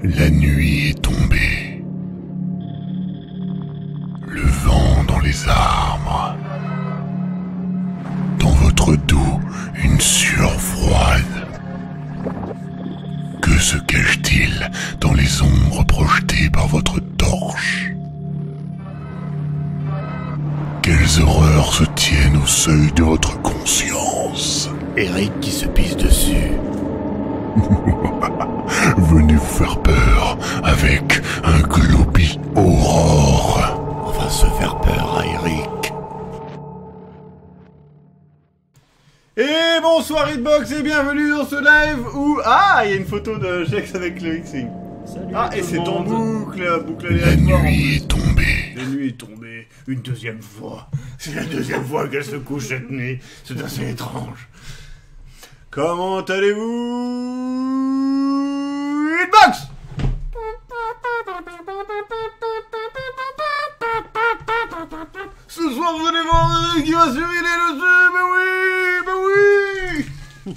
La nuit est tombée. Le vent dans les arbres. Dans votre dos, une sueur froide. Que se cache-t-il dans les ombres projetées par votre torche? Quelles horreurs se tiennent au seuil de votre conscience? Eric qui se pisse dessus. Venez vous faire peur avec un Globi Aurore. On va se faire peur à Eric. Et bonsoir Hitbox et bienvenue dans ce live où... Ah, il y a une photo de Jex avec le X-Wing. Ah, et c'est en boucle La aléatoire. nuit est tombée. La nuit est tombée, une deuxième fois. C'est la deuxième fois qu'elle se couche cette nuit. C'est assez étrange. Comment allez-vous, Hitbox? Ce soir vous allez voir qui va se vider dessus, mais oui.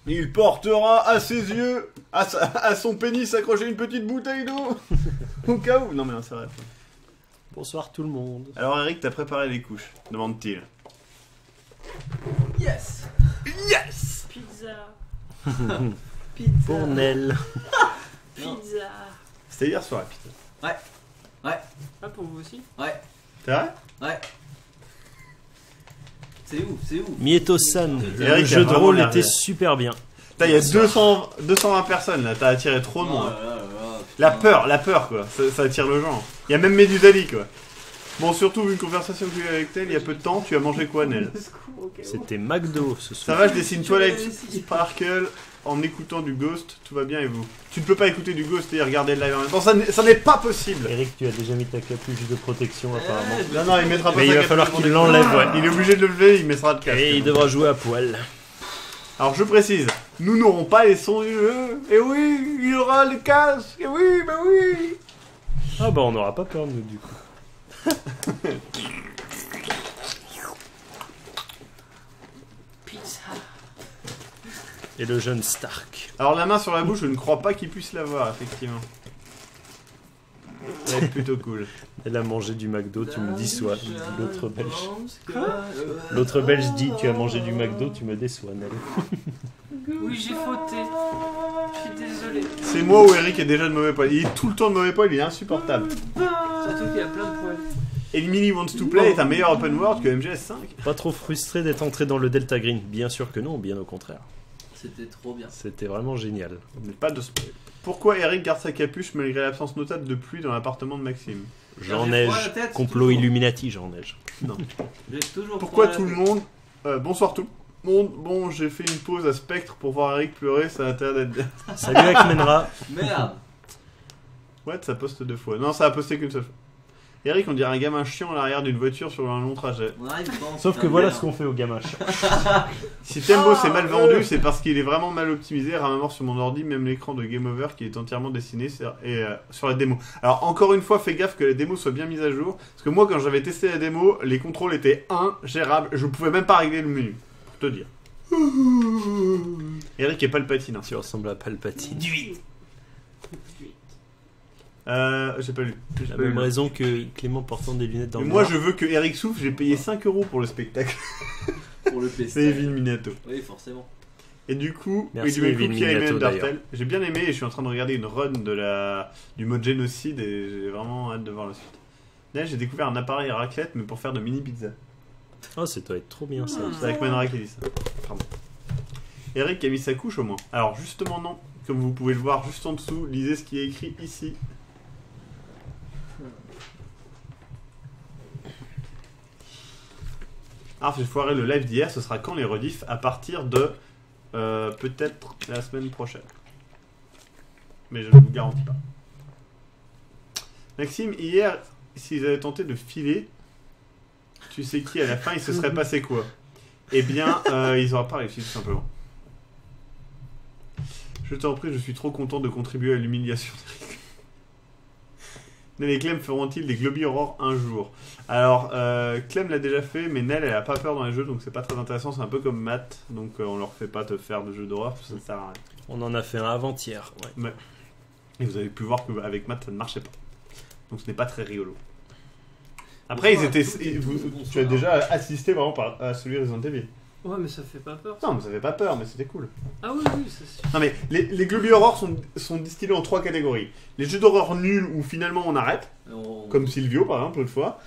Il portera à ses yeux, à son pénis accroché une petite bouteille d'eau. Au cas où. Non mais non, c'est vrai. Bonsoir tout le monde. Alors Eric, t'as préparé les couches, demande-t-il. Yes. Yes. Pizza. Pizza. Pour Nel. Pizza. C'était hier soir, putain. Ouais. Ouais. Ah, pour vous aussi? Ouais. C'est vrai? Ouais. C'est où? C'est où? Mieto-san, le Eric jeu a de vraiment rôle l'air était bien. super bien. Putain, il y a 220 personnes là, t'as attiré trop de Oh monde. là là là là, La peur quoi, ça attire le genre. Il y a même Médusali quoi. Bon, surtout une conversation que j'ai eue avec Nel il y a peu de temps, tu as mangé quoi Nel? C'était McDo ce Ça soir. va, je dessine Twilight Sparkle en écoutant du Ghost, tout va bien et vous? Tu ne peux pas écouter du Ghost et regarder le live en même temps, ça n'est pas possible. Eric, tu as déjà mis ta capuche de protection apparemment. Non, non, il mettra pas Mais sa il va capuche falloir de qu'il protection. l'enlève, ouais. Il est obligé de le lever, il mettra de casque. Et il devra jouer à poil. Alors je précise, nous n'aurons pas les sons du jeu. Et oui, il y aura les casques. Et oui, bah oui. Ah bah on n'aura pas peur nous du coup. Pizza. Et le jeune Stark. Alors la main sur la bouche, je ne crois pas qu'il puisse l'avoir, effectivement. Ça va être plutôt cool. Elle a mangé du McDo, tu me déçois. L'autre belge. Quoi? L'autre belge dit tu as mangé du McDo, tu me déçois Nel. Oui, j'ai fauté. Je suis désolé. C'est moi ou Eric est déjà de mauvais poil. Il est tout le temps de mauvais poil, il est insupportable. Surtout qu'il y a plein de poils. Emily Wants to Play est un meilleur open world que MGS5. Pas trop frustré d'être entré dans le Delta Green. Bien sûr que non, bien au contraire. C'était trop bien. C'était vraiment génial. Mais pas de spoil. Pourquoi Eric garde sa capuche malgré l'absence notable de pluie dans l'appartement de Maxime? J'en J'ai neige. froid à la tête, Complot toujours. Illuminati, j'en neige. J'ai toujours Pourquoi froid à tout la le tête. monde... bonsoir tout le monde. Bon, j'ai fait une pause à Spectre pour voir Eric pleurer, ça a intérêt d'être bien. Salut Akmenra. Merde. Ouais, ça poste 2 fois. Non, ça a posté qu'une seule fois. Eric, on dirait un gamin chiant à l'arrière d'une voiture sur un long trajet. On arrive quand? Sauf que Putain, voilà merde. ce qu'on fait au gamache. Si Tembo s'est mal vendu, c'est parce qu'il est vraiment mal optimisé. Ramamort sur mon ordi, même l'écran de Game Over qui est entièrement dessiné sur la démo. Alors, encore une fois, fais gaffe que la démo soit bien mise à jour. Parce que moi, quand j'avais testé la démo, les contrôles étaient ingérables. Je pouvais même pas régler le menu. Pour te dire. Eric est Palpatine. Hein. Tu ressembles à Palpatine. J'ai pas lu. J'ai La pas même lu. raison que Clément portant des lunettes dans Mais le moi, noir. je veux que Eric souffle. J'ai payé 5 € pour le spectacle. Pour le C'est PC. Evil Minato. Oui, forcément. Et du coup, Merci, du coup, Evil qui a aimé Minato, Undertale. d'ailleurs. J'ai bien aimé et je suis en train de regarder une run du mode génocide et j'ai vraiment hâte de voir la suite. Là, j'ai découvert un appareil à raclette, mais pour faire de mini pizza. Oh, ça doit être trop bien ça. C'est avec Manra qui dit ça. Pardon. Eric a mis sa couche au moins. Alors, justement, non. Comme vous pouvez le voir juste en dessous, lisez ce qui est écrit ici. Ah, j'ai foiré le live d'hier, ce sera quand les rediffs? À partir de peut-être la semaine prochaine. Mais je ne vous garantis pas. Maxime, hier, s'ils avaient tenté de filer, tu sais qui à la fin, il se serait passé quoi? Eh bien, ils n'auraient pas réussi tout simplement. Je t'en prie, je suis trop content de contribuer à l'humiliation d'Eric. Nel et Clem feront-ils des Globi Aurore un jour? Alors, Clem l'a déjà fait, mais Nel, elle a pas peur dans les jeux, donc c'est pas très intéressant. C'est un peu comme Matt, donc on leur fait pas te faire de jeux d'horreur, ça ne sert à rien. On en a fait un avant-hier. Ouais. Ouais. Et vous avez pu voir qu'avec Matt, ça ne marchait pas. Donc ce n'est pas très rigolo. Après, ils étaient. Tu as déjà assisté par exemple à celui Resident Evil. Ouais, mais ça fait pas peur. Non, mais ça fait pas peur, mais c'était cool. Ah oui, oui, c'est sûr. Non, mais les Globy Horror sont distillés en 3 catégories. Les jeux d'horreur nuls où finalement on arrête, comme Silvio par exemple, l'autre fois.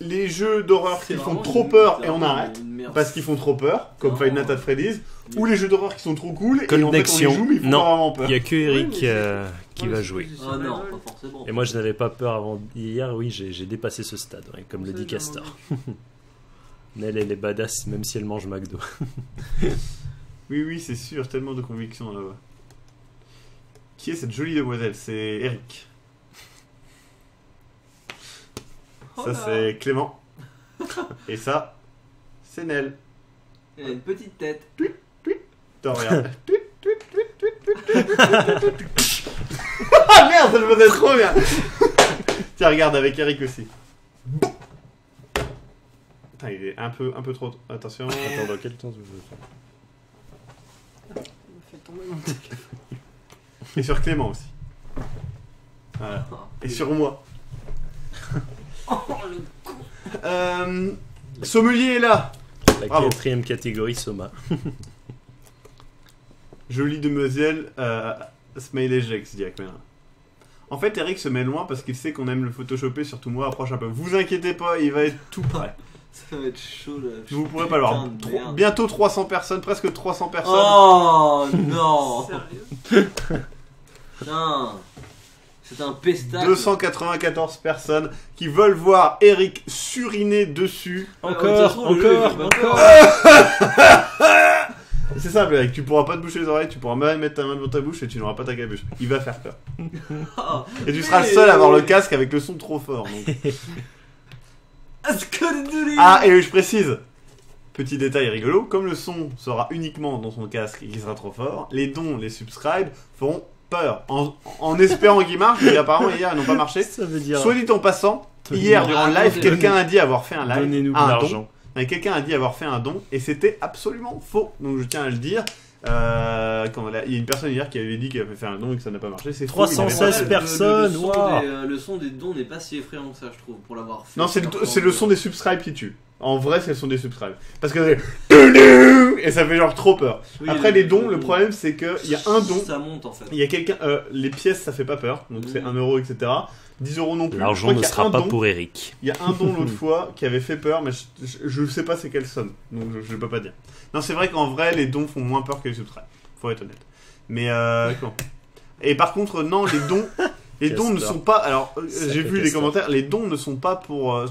Les jeux d'horreur qui font trop peur et on arrête, parce qu'ils font trop peur, comme Five Nights at Freddy's. Ou les jeux d'horreur qui sont trop cool et en fait on les joue mais ils font pas vraiment peur. Il y a que Eric qui va jouer. Ah non, pas forcément. Et moi je n'avais pas peur avant hier, oui, j'ai dépassé ce stade, ouais, comme le dit Castor. Nell, elle est badass, même si elle mange McDo. Oui, oui, c'est sûr, tellement de conviction là-bas. Qui est cette jolie demoiselle? C'est Eric. Ça, c'est Clément. Et ça, c'est Nell. Elle a une petite tête. Attends, regarde. Ah merde, ça me faisait trop bien. Tiens, regarde avec Eric aussi. Putain, il est un peu trop. Attention. Attends, dans quel temps je veux faire? Fait tomber mon téléphone. Et sur Clément aussi. Voilà. Et sur moi. Oh, le con. Sommelier est là. La Bravo. 4ème catégorie, Soma. Jolie demoiselle, Smiley Jex, dit Aquaman. En fait, Eric se met loin parce qu'il sait qu'on aime le photoshopper, surtout moi, approche un peu. Vous inquiétez pas, il va être tout prêt. Ça va être chaud là. Vous pourrez pas le voir. Bientôt 300 personnes, presque 300 personnes. Oh non. Sérieux? Non. C'est un pestacle. 294 personnes qui veulent voir Eric suriner dessus. Encore. C'est simple, Eric, tu pourras pas te boucher les oreilles, tu pourras même mettre ta main devant ta bouche et tu n'auras pas ta capuche. Il va faire peur. Oh, Et tu seras le seul à avoir le casque avec le son trop fort. Donc. Ah, et je précise, petit détail rigolo, comme le son sera uniquement dans son casque et qu'il sera trop fort, les dons, les subscribes feront peur. En espérant qu'ils marchent, mais apparemment hier ils n'ont pas marché. Ça veut dire. Soit dit en passant, hier durant le live, quelqu'un a dit avoir fait un live. Donnez-nous de un don. l'argent. Mais quelqu'un a dit avoir fait un don et c'était absolument faux. Donc je tiens à le dire. Il y a une personne hier qui avait dit qu'elle avait fait un don et que ça n'a pas marché. C'est faux, il avait 316 pas fait. personnes, waouh. Le son des dons n'est pas si effrayant que ça, je trouve, pour l'avoir fait. Non, c'est le son des subscribes qui tue. En vrai, c'est le son des subscribes. Parce que et ça fait genre trop peur. Oui, Après les dons, le problème c'est qu'il y a un don. Ça monte en fait. Il y a quelqu'un. Les pièces, ça fait pas peur. Donc c'est 1 euro, etc. 10 euros non plus. Je L'argent crois ne qu'il y a sera un pas don. pour Eric. Il y a un don l'autre fois qui avait fait peur, mais je sais pas c'est quelle somme. Donc je peux pas dire. Non, c'est vrai qu'en vrai, les dons font moins peur que les subscribes. Faut être honnête. Mais comment? Et par contre, non, les dons. Les dons ne sont pas. Alors, j'ai vu les commentaires. Les dons ne sont pas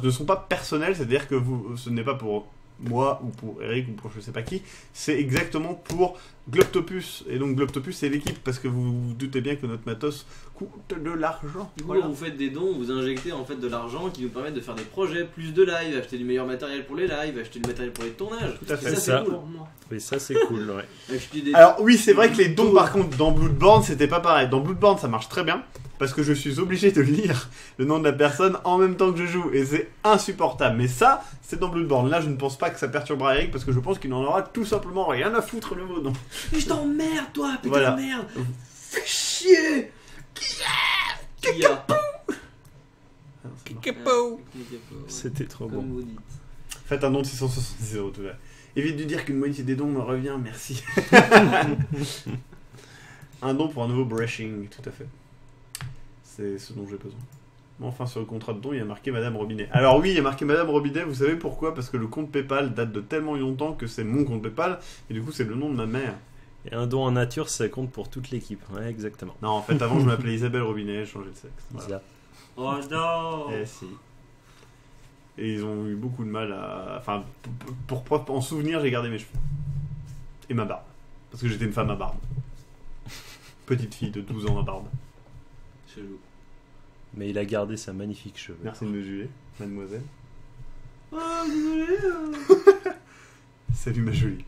ne sont pas personnels. C'est-à-dire que ce n'est pas pour moi ou pour Eric ou pour je sais pas qui. C'est exactement pour Globtopus. Et donc Globtopus, c'est l'équipe parce que vous vous doutez bien que notre matos coûte de l'argent. Du coup, Voilà. vous faites des dons, vous injectez en fait de l'argent qui nous permettent de faire des projets, plus de live, acheter du meilleur matériel pour les lives, acheter du matériel pour les tournages. Tout à fait. Et C'est ça, ça. c'est cool. Pour moi. Et ça, c'est cool, ouais. Acheter des... Alors oui, c'est vrai que les dons par contre dans Bloodborne c'était pas pareil. Dans Bloodborne ça marche très bien parce que je suis obligé de lire le nom de la personne en même temps que je joue et c'est insupportable. Mais ça c'est dans Bloodborne. Là je ne pense pas que ça perturbera Eric parce que je pense qu'il n'en aura tout simplement rien à foutre de vos noms. Mais je t'emmerde toi, putain Voilà. de merde. Fais chier. Qui a C'était trop Comme bon. vous dites. Faites un don de 670 euros tout à l'heure. Évite de dire qu'une moitié des dons me revient, merci. Un don pour un nouveau brushing, tout à fait. C'est ce dont j'ai besoin. Bon, enfin, sur le contrat de don, il y a marqué Madame Robinet. Alors oui, il y a marqué Madame Robinet, vous savez pourquoi? Parce que le compte PayPal date de tellement longtemps que c'est mon compte PayPal, et du coup c'est le nom de ma mère. Et un don en nature, ça compte pour toute l'équipe. Ouais, exactement. Non, en fait, avant je m'appelais Isabelle Robinet, j'ai changé de sexe. Voilà. Ça. Oh non. Eh si. Et ils ont eu beaucoup de mal à... Enfin, pour en souvenir, j'ai gardé mes cheveux. Et ma barbe. Parce que j'étais une femme à barbe. Petite fille de 12 ans à barbe. Chelou. Mais il a gardé sa magnifique cheveux. Merci de me juger, mademoiselle. Oh désolé. Salut ma jolie.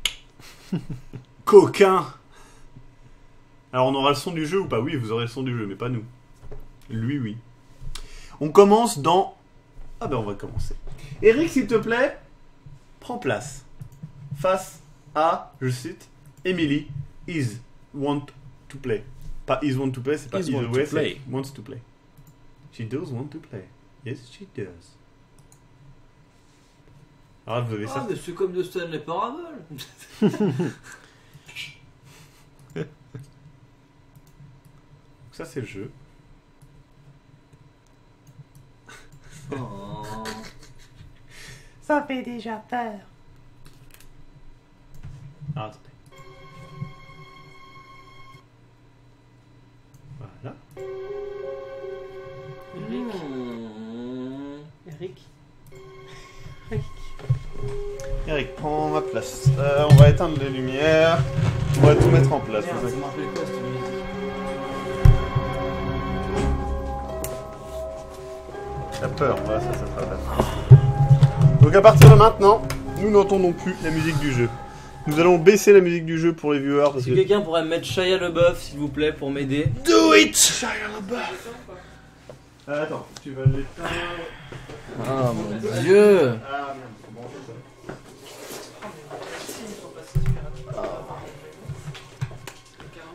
Coquin. Alors on aura le son du jeu ou pas? Oui, vous aurez le son du jeu, mais pas nous. Lui, oui. On commence dans... Ah ben on va commencer. Eric, s'il te plaît, prends place. Face à, je cite, Emily is want to play. Pas is want to play, c'est pas Is is want to away, c'est play. wants to play. She does want to play. Yes, she does. Alors, vous avez Ah, ça. mais c'est comme de Stanley Parable. Ça, c'est le jeu. Oh. Ça fait déjà peur. Ah, attendez. Voilà. Eric. Eric, prends ma place. On va éteindre les lumières. On va tout mettre en place. Merde, ça me rappelle quoi cette musique? T'as peur, voilà, ça te rappelle. Donc à partir de maintenant, nous n'entendons plus la musique du jeu. Nous allons baisser la musique du jeu pour les viewers parce Est-ce que... que quelqu'un pourrait mettre Shia LaBeouf s'il vous plaît pour m'aider? Do it! Shia LaBeouf. Attends, tu vas l'éteindre. Ah mon dieu! Ah merde, faut brancher ça.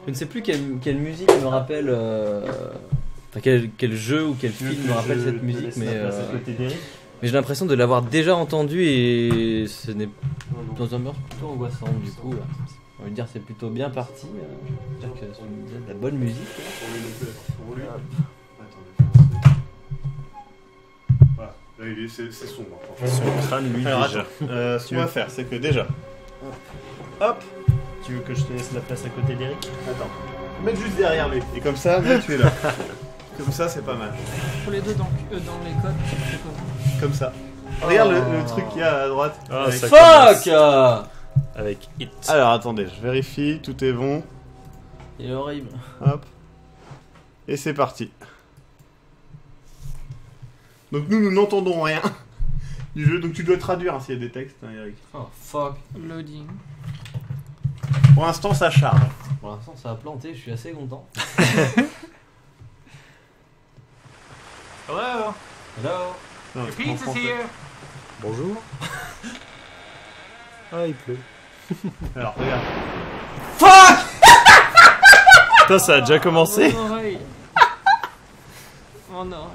Je ne sais plus quelle musique me rappelle. Enfin, quel jeu ou quel film me rappelle cette musique, mais j'ai l'impression de l'avoir déjà entendu et ce n'est dans un mur plutôt angoissant du coup. On va dire c'est plutôt bien parti. J'espère que c'est de la bonne musique. Voilà, là c'est sombre. Son crâne, lui, Alors déjà. attends, ce qu'on va faire, c'est que déjà... Hop. Tu veux que je te laisse la place à côté d'Eric? Attends. Mettre juste derrière lui. Et comme ça, là, tu es là. Comme ça, c'est pas mal. Pour les deux dans l'école, c'est comment? Comme ça. Regarde le truc qu'il y a à droite. Ah, Avec- ça Fuck! Avec It. Alors attendez, je vérifie, tout est bon. Il est horrible. Hop. Et c'est parti. Donc nous n'entendons rien du jeu, donc tu dois traduire hein, s'il y a des textes, hein, Eric. Oh fuck. Loading. Pour l'instant, ça charge. Pour l'instant ça a planté, je suis assez content. Hello. Hello. Non, Your en pizza's français. here. Bonjour. Ah, il pleut. Alors, regarde. Putain, ça a déjà commencé. Mon oreille. Mon oreille.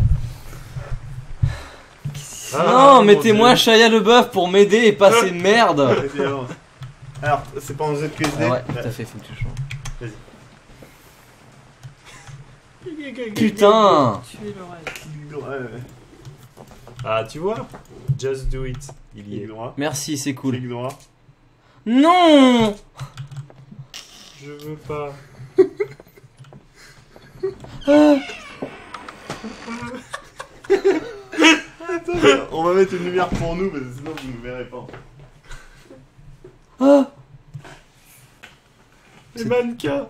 Ah, Non, mon mettez-moi Dieu. Shia LaBeouf pour m'aider et pas ces merdes. Vas-y, avance. Alors, c'est pas en ZQSD. Ah ouais, tout à fait, faut que tu changes. Vas-y. Putain. Tuer l'oreille. Ouais, ouais. Ah, tu vois? Just do it. Il y Clic est. droit. Merci, c'est cool. Clic droit. Non. Je veux pas. Attends, on va mettre une lumière pour nous, parce que sinon vous ne verrez pas. Ah. Les mannequins.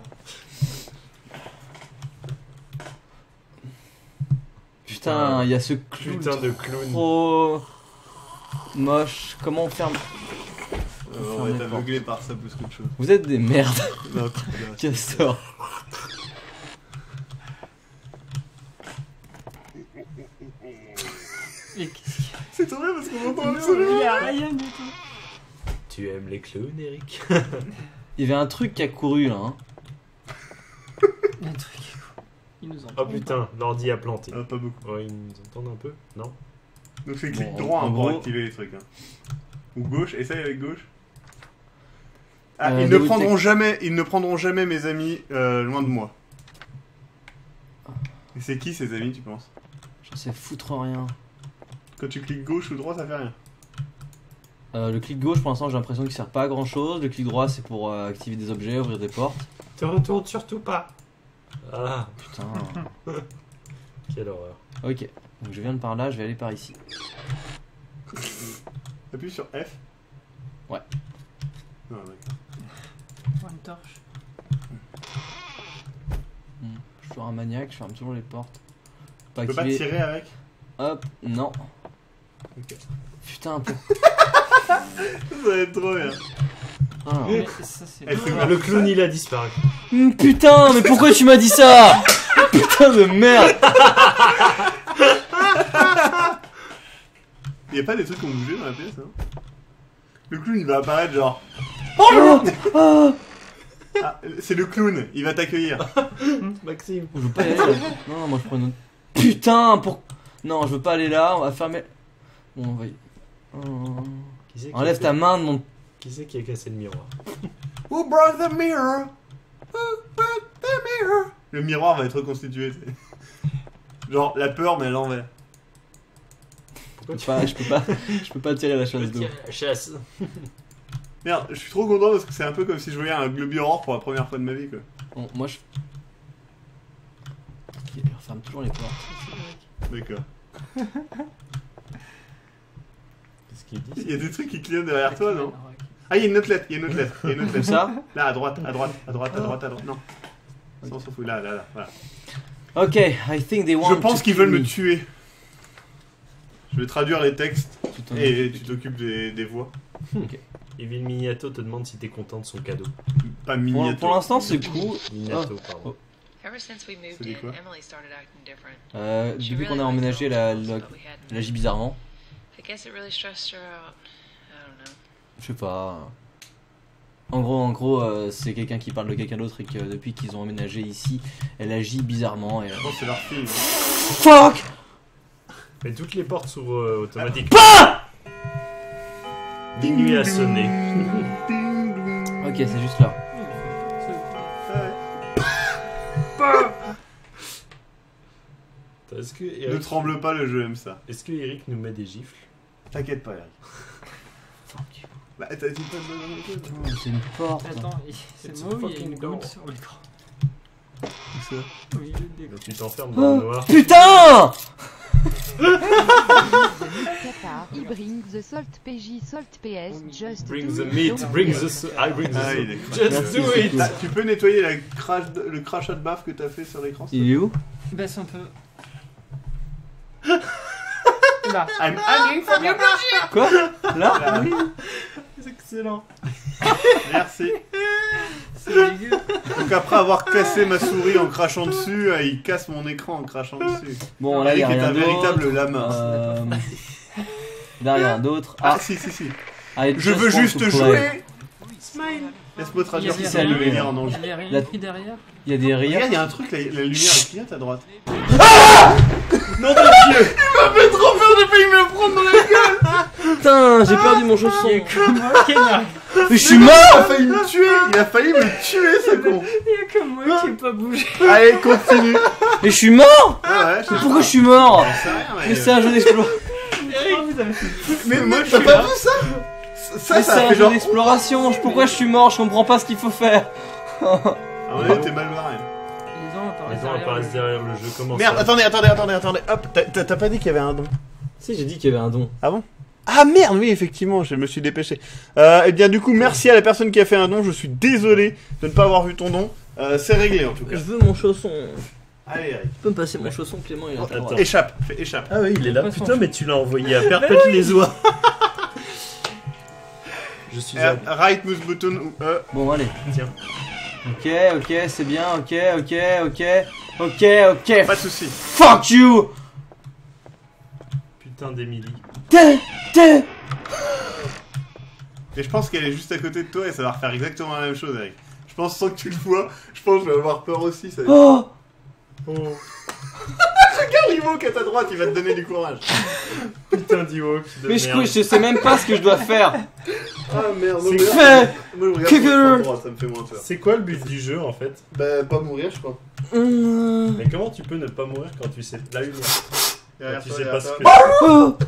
Putain, il y a ce clown Putain de clown. trop moche. Comment on ferme? On va être aveuglé par ça plus qu'autre chose. Vous êtes des merdes. Non, Castor. Et qu'est-ce qu'il y a? c'est tombé parce qu'on entend Non, absolument. il y a rien du tout. Tu aimes les clowns, Eric? Il y avait un truc qui a couru là. Hein. Il y a un truc. Il nous entend. Oh putain, l'ordi a planté. Ah, pas beaucoup. Ouais, ils nous entendent un peu? Non? Donc c'est clic Bon, droit en hein, pour gros- activer les trucs. Hein. Ou gauche, essaye avec gauche. Ah, ils David, ne prendront jamais mes amis loin de moi. Et c'est qui ces amis, tu penses? J'en sais foutre rien. Quand tu cliques gauche ou droit, ça fait rien. Le clic gauche pour l'instant j'ai l'impression qu'il sert pas à grand chose. Le clic droit c'est pour activer des objets, ouvrir des portes. Te retourne surtout pas. Ah, Putain. quelle horreur. Ok, donc je viens de par là, je vais aller par ici. Appuie sur F. Ouais. Non, d'accord. Pour une torche. Je suis toujours un maniaque, je ferme toujours les portes. Pas Tu peux pas activer. tirer avec? Hop, non. Ok. Putain, pour... Ça va être trop bien. Ah. Mais ça, c'est Elle fait bon. mal. Le clown, il a disparu. Putain, mais pourquoi tu m'as dit ça? Putain de merde. Il y a pas des trucs qui ont bougé dans la pièce, hein? Le clown il va apparaître genre. Ah, c'est le clown, il va t'accueillir. Maxime. Je veux pas aller là. Non, moi je prends une autre. Putain, pour. Non, je veux pas aller là, on va fermer. Bon, on va y. Qui c'est qui Enlève a ta fait- main de mon. Qui c'est qui a cassé le miroir? Who brought the mirror? Who brought the mirror? Le miroir va être reconstitué. Genre la peur, mais à l'envers. Pourquoi tu Je peux pas tirer la chasse d'eau. tires la chasse? Merde, je suis trop content parce que c'est un peu comme si je voyais un Globi Aurore pour la première fois de ma vie, quoi. Bon, moi je. Il referme toujours les portes. D'accord. Qu'est-ce qu'il dit? Il y a des trucs qui clignotent derrière toi, non? Ah, il y a une autre lettre, il y a une autre lettre, il y a une autre lettre. Ça? Là, à droite, à droite, à droite, à droite, à droite. Non. Ça, on s'en fout. Là, voilà. Ok, I think they want. Je pense to qu'ils veulent kill me tuer. Je vais traduire les textes Putain. et tu t'occupes des voix. Evil Miniato te demande si t'es content de son cadeau. Pas Pour miniato. l'instant, c'est cool. Minato, pardon. Ever since we moved Ça dit in, quoi? Emily started acting different. She Depuis really qu'on a liked emménagé, the la old clothes, but we hadn't. agit bizarrement. I guess it really stressed her out. I don't know. Je sais pas. En gros, c'est quelqu'un qui parle de quelqu'un d'autre et que depuis qu'ils ont emménagé ici, elle agit bizarrement. Et... Je pense que c'est leur fille. Fuck! Mais toutes les portes s'ouvrent automatiquement. Minuit a sonné. Ok, c'est juste là. Est-ce que Ne Eric... tremble pas, le jeu aime ça. Est-ce que Eric nous met des gifles? T'inquiète pas, Eric. Bah, t'as dit pas de Oh, c'est une porte. Attends, c'est It's beau, a il y a fucking une door. goutte sur l'écran. ça. Au milieu de l'écran. Donc tu t'enfermes dans le noir. Putain! Qatar, he brings the salt PJ, salt PS, just Bring do the it, meat, don't bring do the... it. I bring the... Ah, il est Just Merci, do c'est it! cool. Ah, tu peux nettoyer le crachat de baffe que t'as fait sur l'écran? s'il te Il est où? Baisse un peu. Là. plaît I'm hanging from your Quoi? Là? Là. C'est excellent. Merci. C'est dégueu. Donc après avoir cassé ma souris en crachant dessus, il casse mon écran en crachant dessus. Bon, là, il y a Eric est rien un d'autre. véritable lama. Là, il y a rien d'autre. Ah, Ah, si. I Je just veux want juste to play. jouer. Smile. Laisse-moi traduire Il y a si rien, c'est il y a lumière en ange. Il y a rien La- écrit derrière. Il y a des rires. Regarde, il y a un truc, la lumière elle clignote à droite. Nom de Dieu! fait trop peur, j'ai failli me le prendre dans la gueule. Putain, j'ai perdu mon chausson. Il y a que moi qui ai marqué. Mais je suis mort! Il a failli me tuer. Il a failli me tuer, ce con. Il y a que moi qui ai pas bougé. Allez, continue. Mais je suis mort! Ouais, je sais Pourquoi pas. je suis mort? J'en sais rien, Mais c'est un jeu d'exploration. Mais moi, je t'as suis pas là. vu ça? Ça Mais c'est un fait jeu genre. d'exploration. Pourquoi je suis mort? Je comprends pas ce qu'il faut faire. Ah ouais, t'es mal barré. Les gens apparaissent Les gens apparaissent derrière le jeu. Comment Merde, ça? attendez. Hop, t'as pas dit qu'il y avait un don. Si, j'ai dit qu'il y avait un don. Ah merde, oui, effectivement, je me suis dépêché. Eh bien, du coup, merci à la personne qui a fait un don. Je suis désolé de ne pas avoir vu ton don. C'est réglé en tout cas. Je veux mon chausson. Allez, Eric. Tu peux me passer mon chausson, Clément? Il a pas le droit. Attends. Échappe, échappe. Ah oui, il est là. Pas son Putain, jeu. mais tu l'as envoyé à perpète les oies. Je suis un... Right mouse button ou E. Bon, allez. Tiens. Ok, c'est bien. Ok. Pas de soucis. Fuck you! Putain d'Emily. T'es. Et je pense qu'elle est juste à côté de toi et ça va refaire exactement la même chose, Eric. Je pense sans que tu le vois, je pense que je vais avoir peur aussi. Ça... Oh! Oh, Regarde l'Ivo qui est à ta droite, il va te donner du courage. putain d'Ewok de Mais merde. je sais même pas ce que je dois faire. Ah merde, C'est non, Fais! moi je regarde Que- sur le droit, ça me fait moins peur. C'est quoi le but du jeu en fait? Bah, pas mourir, je crois. Mais comment tu peux ne pas mourir quand tu sais la lumière? Derrière Tu toi, sais derrière pas ce toi. que... Oh!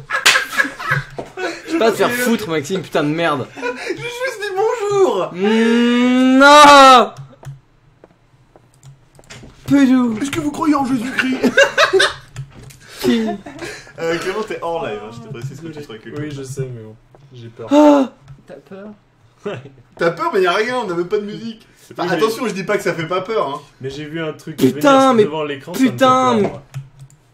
Je vais pas te faire foutre, Maxime, putain de merde. J'ai juste dit bonjour. Non! Pédou! Est-ce que vous croyez en Jésus-Christ? Qui? Clément, t'es hors live, hein, je te précise que tu te recules. Oui, je sais, mais bon, j'ai peur. Ah! T'as peur? T'as peur, mais y'a rien, on n'a même pas de musique. Enfin, Oui, mais- attention, je dis pas que ça fait pas peur, hein. Mais j'ai vu un truc Putain, venir mais devant l'écran, putain, ça me fait mais- peur, moi.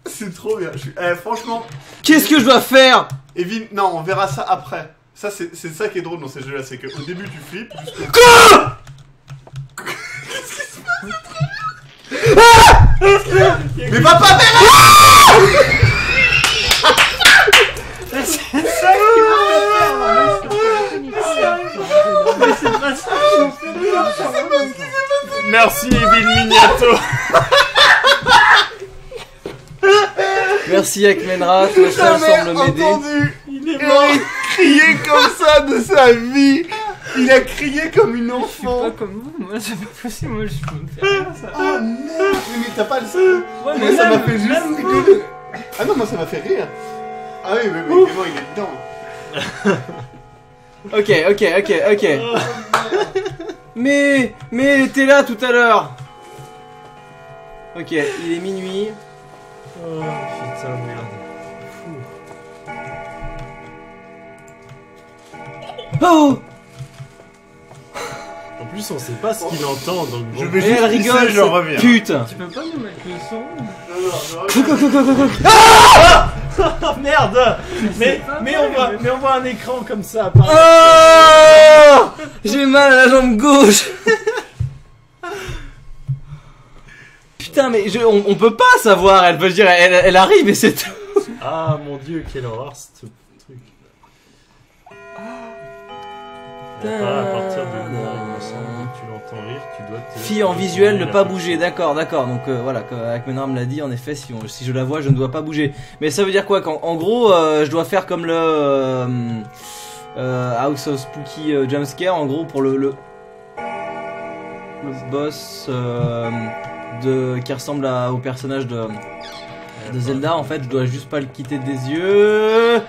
C'est trop bien. Franchement, Qu'est-ce que je dois faire? Evin, non, on verra ça après. Ça, c'est ça qui est drôle dans ces jeux-là, c'est qu'au début tu flippes, jusqu'au... Quoi? Mais va pas faire Connexion. Mais c'est pas ça. Merci Evil Miniato. Merci Akmenra, toi ça semble m'aider. Il est mort. Il criait comme ça de sa vie. Il a crié comme une Je suis enfant. pas comme vous, moi c'est pas possible, moi je peux me faire rire ça. Oh merde. Mais t'as pas le seul. Ouais, Moi ça m'a fait juste rigoler. Ah non, moi ça m'a fait rire. Ah oui, mais Clément il est dedans. Ok. Mais elle était là tout à l'heure. Ok, il est minuit. Oh putain, merde. Oh! En plus, on sait pas ce qu'il entend, donc bon. Je vais Et elle juste rigole, pisser, je cette reviens. pute! Tu peux pas nous mettre le son? Oh merde. Mais on voit un écran comme ça apparaître. Oh! J'ai mal à la jambe gauche! Putain, mais on peut pas savoir, elle peut dire, elle arrive et c'est tout! Ah mon dieu, quelle horreur ce truc. Pas à partir de là, il me semble que tu l'entends rire, tu dois te... Fille en visuel, ne pas bouger, d'accord. Donc voilà, Akmenra me l'a dit, en effet, si je la vois, je ne dois pas bouger. Mais ça veut dire quoi? En gros, je dois faire comme le House of Spooky Jumpscare, en gros, pour le boss qui ressemble au personnage de Zelda. En fait, je dois juste pas le quitter des yeux.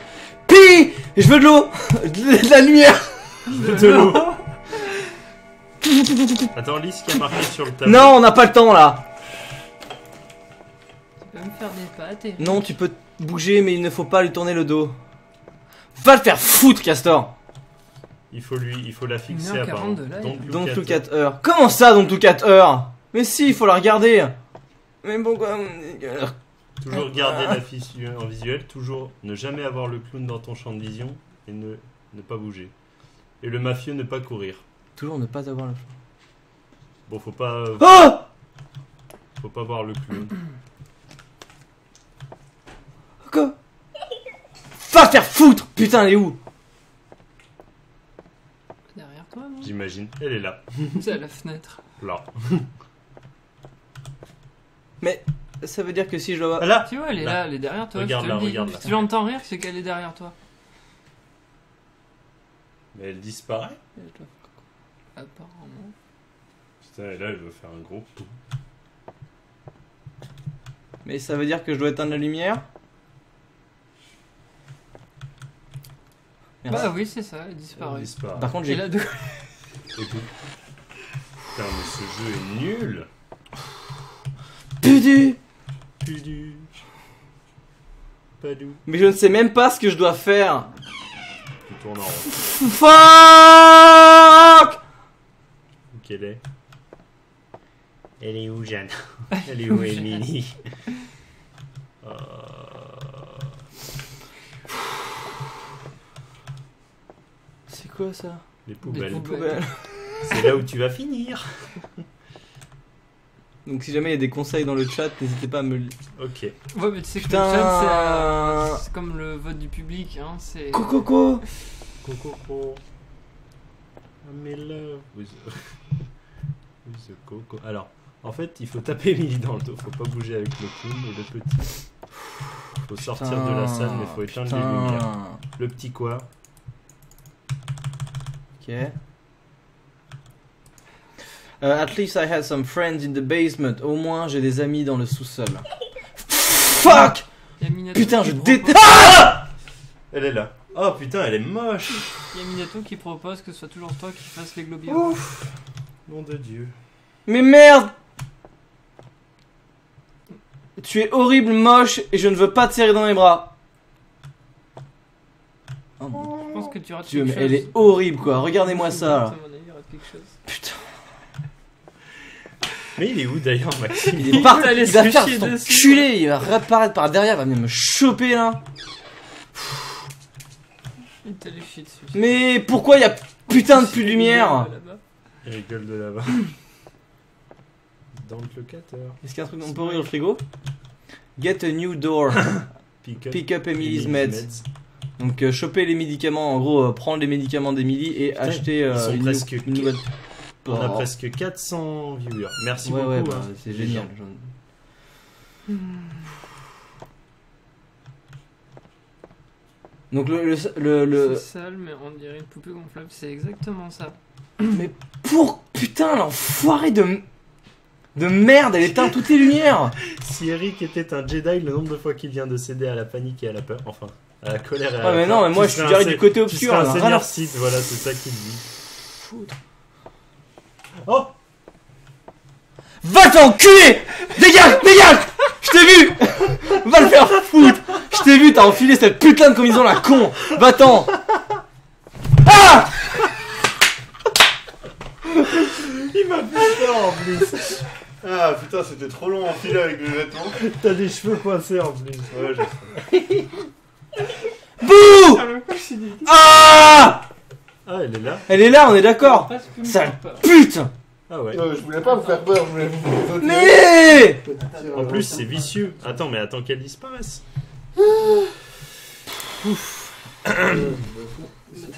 Pi! Je veux de l'eau! De la lumière! De l'eau. Attends, lis ce qui a marqué sur le tableau. Non, on n'a pas le temps là! Tu peux me faire des pâtes et... Non, tu peux bouger, mais il ne faut pas lui tourner le dos. Va le faire foutre, Castor! Il faut la fixer 1h40 apparemment. de live. Don't look at her. Comment ça, don't look at her? Mais si, il faut la regarder! Mais pourquoi? Toujours garder la fiche en visuel, toujours ne jamais avoir le clown dans ton champ de vision et ne pas bouger. Et le mafieux ne pas courir. Toujours ne pas avoir le... Bon, faut pas voir le clown. Quoi? Va faire foutre! Putain, elle est où? Derrière toi, non? J'imagine. Elle est là. C'est à la fenêtre. Là. Mais ça veut dire que si je dois... Là. Tu vois, elle est là, elle est derrière toi. Regarde je te là, le dis. regarde là. Si tu l'entends rire, c'est qu'elle est derrière toi. Mais elle disparaît. Apparemment. Putain, et là, elle veut faire un gros pou. Mais ça veut dire que je dois éteindre la lumière? Merci. Bah oui, c'est ça, elle Elle disparaît. disparaît. Par contre, Et j'ai... là, de... Et tout. Putain, mais ce jeu est nul. Pudu! Pudu. Padou. Mais je ne sais même pas ce que je dois faire. Tu tournes en rond. Fuck! Où qu'elle est? Elle est où, Jeanne? Elle est où, Emily? C'est quoi ça? Les poubelles. Poubelle. C'est là où tu vas finir. Donc si jamais il y a des conseils dans le chat, n'hésitez pas à me le... Ok. Ouais, mais tu sais que Putain. le chat, c'est comme le vote du public, hein, c'est... Coco! Coco. I'm in love with the coco. Alors, en fait, il faut taper Emily dans le dos. Faut pas bouger avec le clown et le petit. Faut sortir de la salle, mais faut éteindre les lumières. Le petit quoi? Ok. At least I had some friends in the basement. Au moins, j'ai des amis dans le sous-sol. Fuck! Y a Minato Putain, qui je propose- déteste. Elle est là. Oh putain, elle est moche. Y a Minato qui propose que ce soit toujours toi qui fasse les globies. Ouf. Nom de Dieu. Mais merde! Tu es horrible, moche, et je ne veux pas te serrer dans mes bras. Oh mon Je pense que tu rates Dieu, quelque mais elle chose. est horrible, quoi. Regardez-moi ça, là. À mon avis, il rate quelque chose. Putain. Mais il est où d'ailleurs, Maxime? Il est parti. allait Il va se faire chier son dessus. culé. Il va réapparaître par derrière. Il va venir me choper, là. Il t'a les chier dessus. Mais pourquoi il y a putain de plus de lumière? Là-bas. Il rigole de là-bas. Dans le locateur. Est-ce qu'il y a un truc qu'on peut ouvrir le frigo? Get a new door. Pick up Emily's meds. Donc choper les médicaments, en gros prendre les médicaments d'Emily et acheter ils sont une presque nouvelle. On a presque 400 viewers. Merci beaucoup. Ouais, hein, c'est génial. Donc C'est sale, mais on dirait une poupée gonflable. C'est exactement ça. Mais putain, l'enfoiré de merde, elle éteint toutes les lumières. Si Eric était un Jedi, le nombre de fois qu'il vient de céder à la panique et à la peur, enfin, à la colère et à la mais peur, non, mais moi je suis direct du côté obscur. Tu serais un seigneur Sith, voilà, c'est ça qu'il dit. Foutre. Oh, va t'enculer. Dégage. Je t'ai vu. Va le faire foutre. Je t'ai vu, t'as enfilé cette putain de combinaison la con. Va-t'en. Ah. il m'a fait peur en plus. Ah putain, c'était trop long à enfiler avec les vêtements. T'as des cheveux coincés en plus. Ouais, je sais. Bouh. Ah. Ah, elle est là. Elle est là, on est d'accord. Sale pute. Ah ouais. Je voulais pas vous faire peur, je voulais vous sauter. Mais En plus, c'est vicieux. Attends qu'elle disparaisse.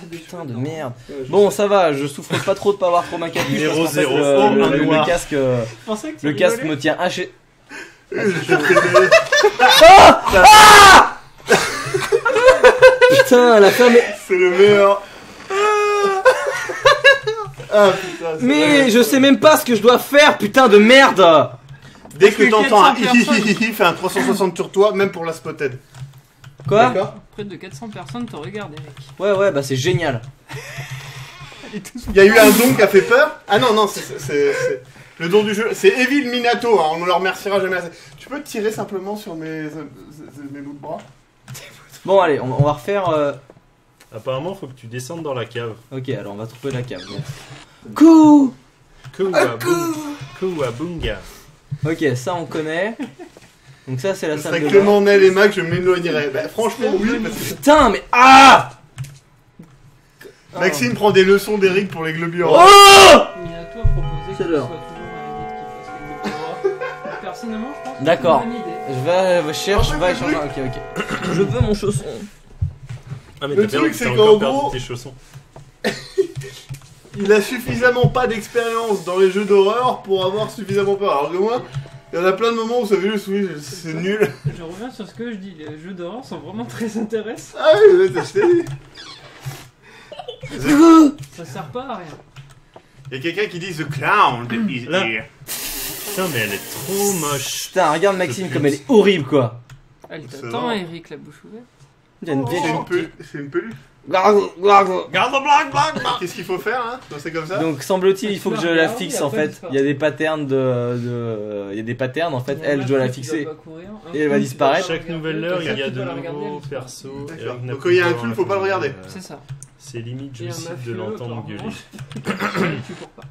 Putain de merde. Bon, ça va, je souffre pas trop de pas avoir trop ma capuche. Numéro parce qu'en fait, 0, le casque, le casque me tient haché. Putain, la femme. C'est le meilleur. Ah putain. Mais je sais même pas ce que je dois faire, putain de merde. Dès que t'entends un 400 hihihihi, fais un 360 sur toi, même pour la spotted. Quoi? D'accord. Près de 400 personnes te regardent, Eric. Ouais, bah c'est génial. Il y a eu un don qui a fait peur. Ah non, c'est le don du jeu. C'est Evil Minato, hein, on ne le remerciera jamais assez. Tu peux tirer simplement sur mes bouts de bras? Bon, allez, on va refaire. Apparemment, faut que tu descendes dans la cave. Ok, alors on va trouver la cave. Couh. Kouabunga. Ok, ça on connaît. Donc ça c'est la Ce salle serait de Clément bain. Nel et Mac, je m'éloignerais. Bah, franchement, oui, parce que Putain, mais ah. Maxime prend des leçons d'Eric pour les globules. Oh. Minato a proposé que C'est ce l'heure. soit toujours un guide qui fasse les globules. Personnellement, je pense que D'accord. c'est une bonne idée. Je vais chercher, va échanger. Ok. Je veux mon chausson. Ah, mais Le t'as truc, perdu, c'est t'as qu'en encore gros- perdu tes chaussons. Il a suffisamment pas d'expérience dans les jeux d'horreur pour avoir suffisamment peur. Alors que moi, il y en a plein de moments où ça fait juste oui, c'est nul. Je reviens sur ce que je dis, les jeux d'horreur sont vraiment très intéressants. Ah oui, là, t'as dit. Ça sert pas à rien. Il y a quelqu'un qui dit The Clown is Là. here. Putain, mais elle est trop moche. Putain, regarde Maxime comme elle est horrible quoi. Elle C'est t'attend, marrant. Eric, la bouche ouverte. Il y a une vieille C'est une peluche. Garde. Garde blague. Qu'est-ce qu'il faut faire hein quand c'est comme ça? Donc semble-t-il, il faut que je la regardes, fixe et en après, fait. elle disparaît. Il y a des patterns il y a des patterns en fait. Elle, je dois la fixer. Et elle va disparaître. Chaque nouvelle heure, il y a de la regarder, nouveaux elle persos. D'accord. Eric n'a Donc, plus quand il y a un peur, clown, hein, faut pas le regarder. C'est ça. C'est limite, Et je un cite, de mafieux, l'entendre par gueuler. revanche, tu cours pas.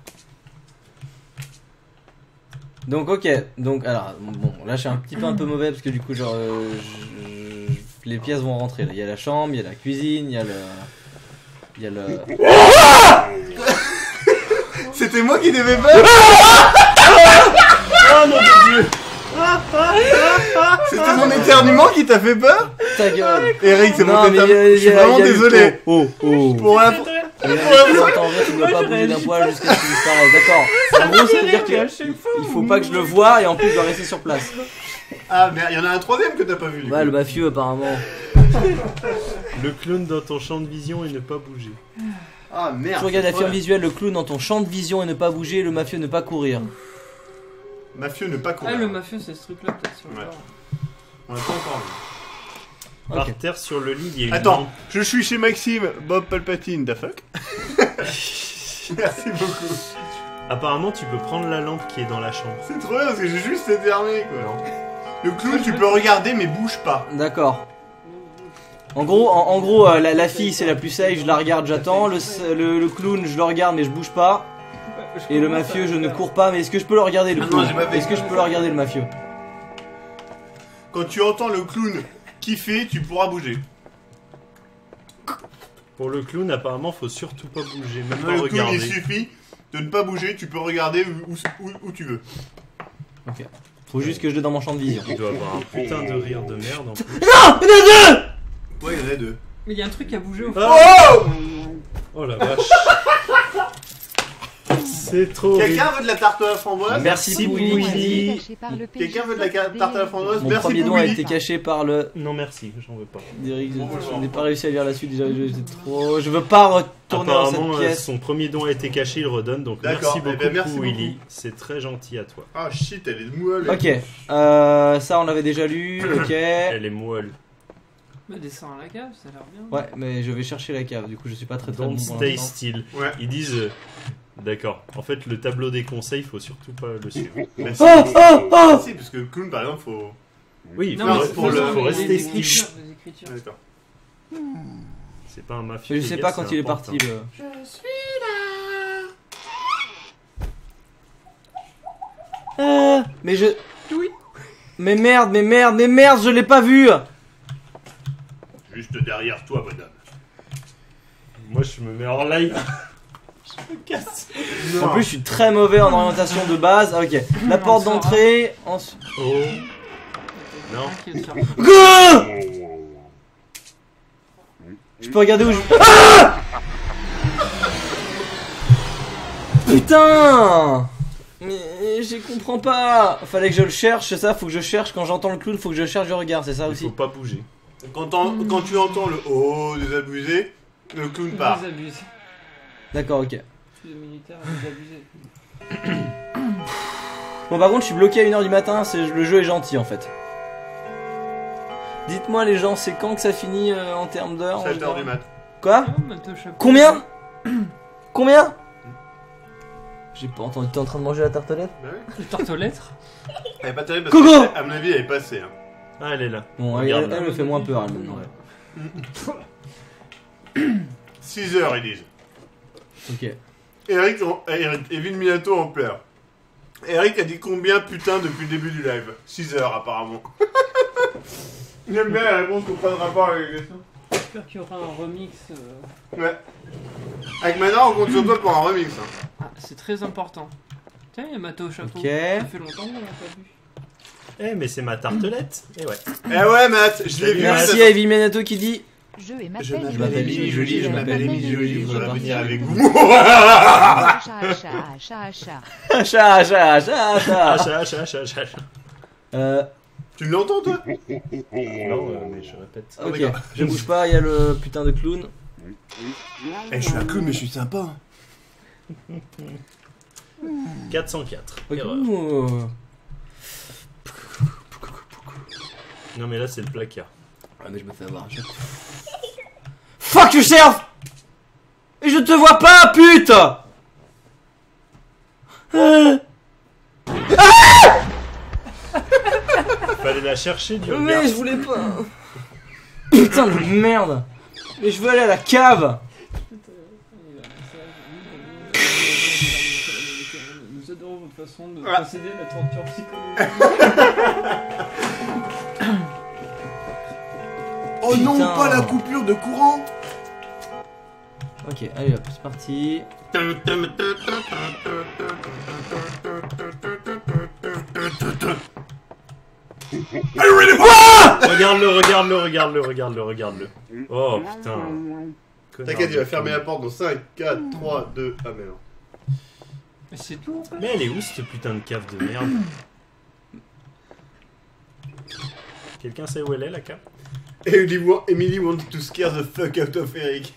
Donc ok, donc alors bon là je suis un petit peu mauvais parce que du coup genre les pièces vont rentrer là. Il y a la chambre, il y a la cuisine, il y a le C'était moi qui devais peur. Oh mon dieu! C'était mon éternuement qui t'a fait peur. ta gueule. Eric, c'est mon Non, mais éternuement. Je suis vraiment il y a eu- désolé. Oh. Pour la... Tu ne dois pas bouger d'un poil jusqu'à ce qu'il disparaisse, d'accord. En gros, ça veut dire qu'il faut pas que je le voie et en plus je dois rester sur place. Ah merde, il y en a un troisième que t'as pas vu. du Ouais, coup. le mafieux apparemment. Le clown dans ton champ de vision et ne pas bouger. Ah merde. Tu regardes la c'est firme vrai. visuelle, le clown dans ton champ de vision et ne pas bouger, le mafieux ne pas courir. Mafieux ne pas Ah, courir. le mafieux, c'est ce truc-là, peut-être sur le Ouais. bord. On l'a pas encore vu. Par Ok. terre sur le lit, il y a une Attends, lampe. je suis chez Maxime, Bob Palpatine, the fuck. Merci beaucoup. Apparemment, tu peux prendre la lampe qui est dans la chambre. C'est trop bien parce que j'ai juste éternué quoi. Le clown, tu peux regarder mais bouge pas. D'accord. En gros, la fille c'est la plus safe, je la regarde, j'attends. Le clown, je le regarde mais je bouge pas. Et le mafieux, je ne cours pas. Mais est-ce que je peux le regarder le Ah non, clown? j'ai pas fait. Est-ce que je peux le regarder le mafieux? Quand tu entends le clown kiffer, tu pourras bouger. Pour le clown, apparemment, faut surtout pas bouger, même pas Le clown, regarder. il suffit de ne pas bouger, tu peux regarder où tu veux. Ok. Faut juste que je l'ai dans mon champ de vision. Il doit avoir un putain de rire de merde en plus. Ouais, il y en a deux. Mais il y a un truc à bouger au fond. Oh la vache. C'est trop. Quelqu'un veut de la tarte à la framboise? Merci pour Willy. Quelqu'un veut de la tarte à la framboise? Mon Merci premier pour don a Willy. été caché par le. Non merci, j'en veux pas. Derrick, je n'ai pas réussi à lire la suite. Déjà, j'étais trop. Je veux pas retourner dans cette Apparemment, pièce. son premier don a été caché, il redonne. Donc D'accord, merci eh beaucoup, ben, merci Willy. beaucoup. C'est très gentil à toi. Ah shit, elle est moelle. Ok, ça on l'avait déjà lu. Ok. Elle est moelle. Bah, descends à la cave, ça a l'air bien. Ouais, mais je vais chercher la cave. Du coup, je suis pas très bon Don't pour stay l'instant. still. Ouais. Ils disent. D'accord. En fait, le tableau des conseils, faut surtout pas le suivre. Merci. Oh Si, parce que le clown par exemple, faut. Oui, Non, Non, mais pour le- faut faut rester les still. écritures. Les écritures. D'accord. C'est pas un mafieux. Je sais les pas gars, quand c'est il est important. parti le. Mais je. Oui. Mais merde, je l'ai pas vu! Juste derrière toi, madame. Moi, je me mets en live. Je me casse. En plus, je suis très mauvais en orientation de base. Ok, la porte d'entrée. Ensuite. Oh. Non. Go! Je peux regarder où je. Ah! Putain! Mais je comprends pas. Fallait que je le cherche, c'est ça? Faut que je cherche quand j'entends le clown, faut que je cherche, je regarde, c'est ça Il aussi? faut pas bouger. Quand tu entends le oh des abusés, le clown part. Des abusés. D'accord, ok. Je suis des militaires des abusés. Bon, par contre, je suis bloqué à 1h du matin, le jeu est gentil en fait. Dites-moi, les gens, c'est quand que ça finit en termes d'heures? 7h du mat. Quoi? Ah, bah, t'as chapeau. Combien? Combien? J'ai pas entendu, t'es en train de manger la tartelette? Bah oui. Les tartes aux lettres. Elle est pas terrible parce Coco que, à mon avis, elle est passée. Hein. Ah, elle est là. Bon, Regarde, elle me fait moins peur, elle, maintenant. 6h, ils disent. Ok. Eric et Vin Minato en pleure. Eric a dit combien putain depuis le début du live? 6h apparemment. J'aime bien la réponse qu'on pas de rapport avec les questions. J'espère qu'il y aura un remix. Ouais. Avec Manon, on compte sur toi pour un remix. Hein. Ah, c'est très important. Tiens, il y a Mato au chapeau. Ok. Ça fait longtemps qu'on l'a pas vu. Eh, mais c'est ma tartelette. Eh ouais. Eh ouais, Matt, je l'ai vu. Merci à Evie Minato qui dit. Je Je m'appelle m'appelle Émilie Jolie, je m'appelle Émilie Jolie, je voudrais venir avec vous. Chat. Achat. Tu l'entends toi? Non, mais je répète. Ok, d'accord. je bouge pas, il y a le putain de clown. Eh, je suis un clown, mais je suis sympa. 404. Ok. Erreur. Ouh. Non, mais là, c'est le placard. Ah, mais je me fais avoir. Fuck yourself! Et je te vois pas, pute! Fallait la chercher du regard. Mais je voulais pas. Putain de merde. Mais je veux aller à la cave. Nous adorons votre façon de Ah. procéder à la torture psychologique. Oh non, Putain. pas la coupure de courant. Ok, allez hop, c'est parti. Regarde-le. Oh putain. Connard T'inquiète, il de va fermer la clown. porte dans 5, 4, 3, 2. Ah mais non. Mais c'est tout en fait. Mais elle est où cette putain de cave de merde? Quelqu'un sait où elle est la cave? Et Emily wanted to scare the fuck out of Eric.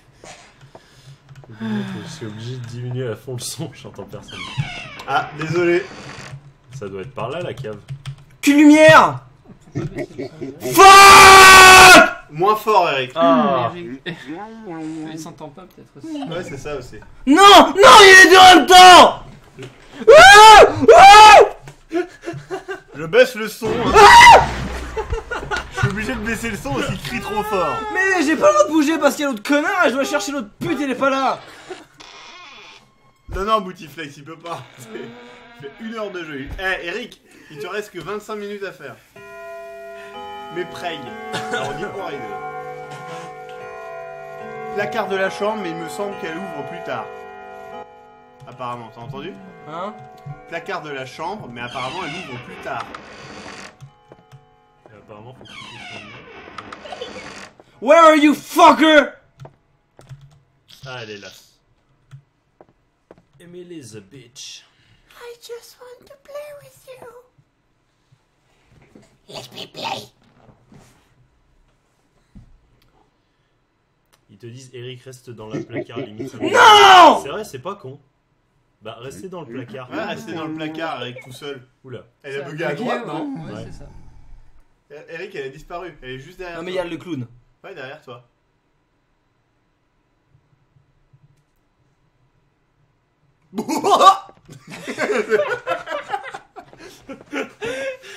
Je suis obligé de diminuer à fond le son, j'entends personne. Ah, désolé. Ça doit être par là la cave. Cul lumière! Fuck! Moins fort, Eric. Ah. Il s'entend pas peut-être aussi. Ouais, c'est ça aussi. Non! Non, il est deux en même temps! Je baisse le son. Hein. Je suis obligé de baisser le son parce qu'il crie trop fort. Mais j'ai pas le droit de bouger parce qu'il y a l'autre connard et je dois chercher l'autre pute, il est pas là! Non, Boutiflex, il peut pas. Il fait 1 heure de jeu. Eh, Eric, il te reste que 25 minutes à faire. Mais Prey. Alors, on dit quoi, les deux? Placard de la chambre, mais il me semble qu'elle ouvre plus tard. Apparemment, t'as entendu? Hein? Placard de la chambre, mais apparemment elle ouvre plus tard. Et apparemment, faut que tu touches le mur. Where are you, fucker? Ah, elle est là. Emily the bitch. I just want to play with you. Let me play. Ils te disent Eric reste dans le placard limite. Non. C'est vrai, c'est pas con. Bah restez dans le placard. Ouais, restez dans le placard avec tout seul. Oula. Elle a bugué à droite, non? Ouais, Ouais. c'est ça. Eric, elle a disparu. Elle est juste derrière Non mais il toi. y a le clown. Ouais, derrière toi.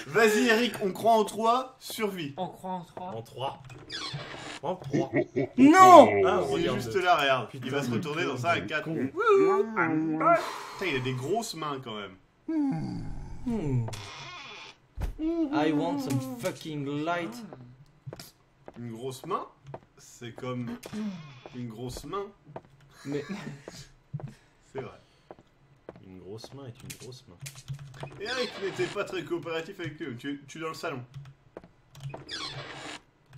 Vas-y Eric, on croit en toi, survie. On croit en 3. En 3. En 3. Non. Ah, Il est regarde. juste là, regarde. Putain, Il va se retourner dans ça à 4. con. Putain, il a des grosses mains quand même. I want some fucking light. Une grosse main, c'est comme une grosse main. Mais C'est vrai. Une grosse main est une grosse main. Eric n'était pas très coopératif avec eux. Tu es dans le salon.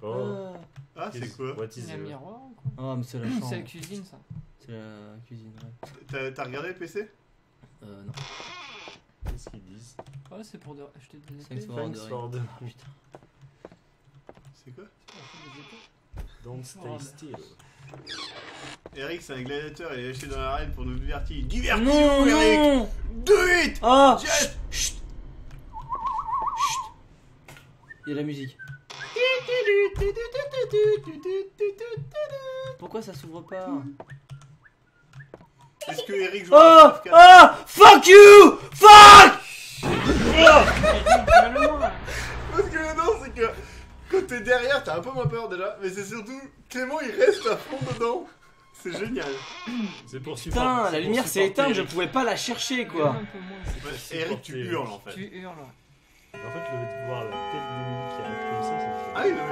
Oh. Ah, c'est quoi? What is Il y a un the... miroir ou quoi? ah mais c'est la C'est chambre. la cuisine ça. C'est la cuisine. Ouais. T'as regardé le PC? Non. Qu'est-ce qu'ils disent? Ouais, c'est pour acheter des Thanks épées. for Thanks ordering. for the... Putain. C'est quoi? Don't stay still. Eric, c'est un gladiateur, il est lâché dans l'arène pour nous divertir. Divertis-nous, Non, Eric! non. Do it! Ah. Just- Chut. Il y a la musique. Pourquoi ça s'ouvre pas? Est-ce que Eric joue Oh. à Warcraft 4? Ah. Fuck you. Fuck. Parce que non, c'est que quand t'es derrière, t'as un peu moins peur déjà, mais c'est surtout Clément il reste à fond dedans. C'est génial. C'est pour supporter. Putain, la lumière s'est éteinte, je Eric. pouvais pas la chercher quoi. Un peu moins. Ouais, Eric, tu hurles en fait. Tu hurles. En fait, le fait de voir la tête d'Emily qui arrive comme ça me fait... Ah oui, non,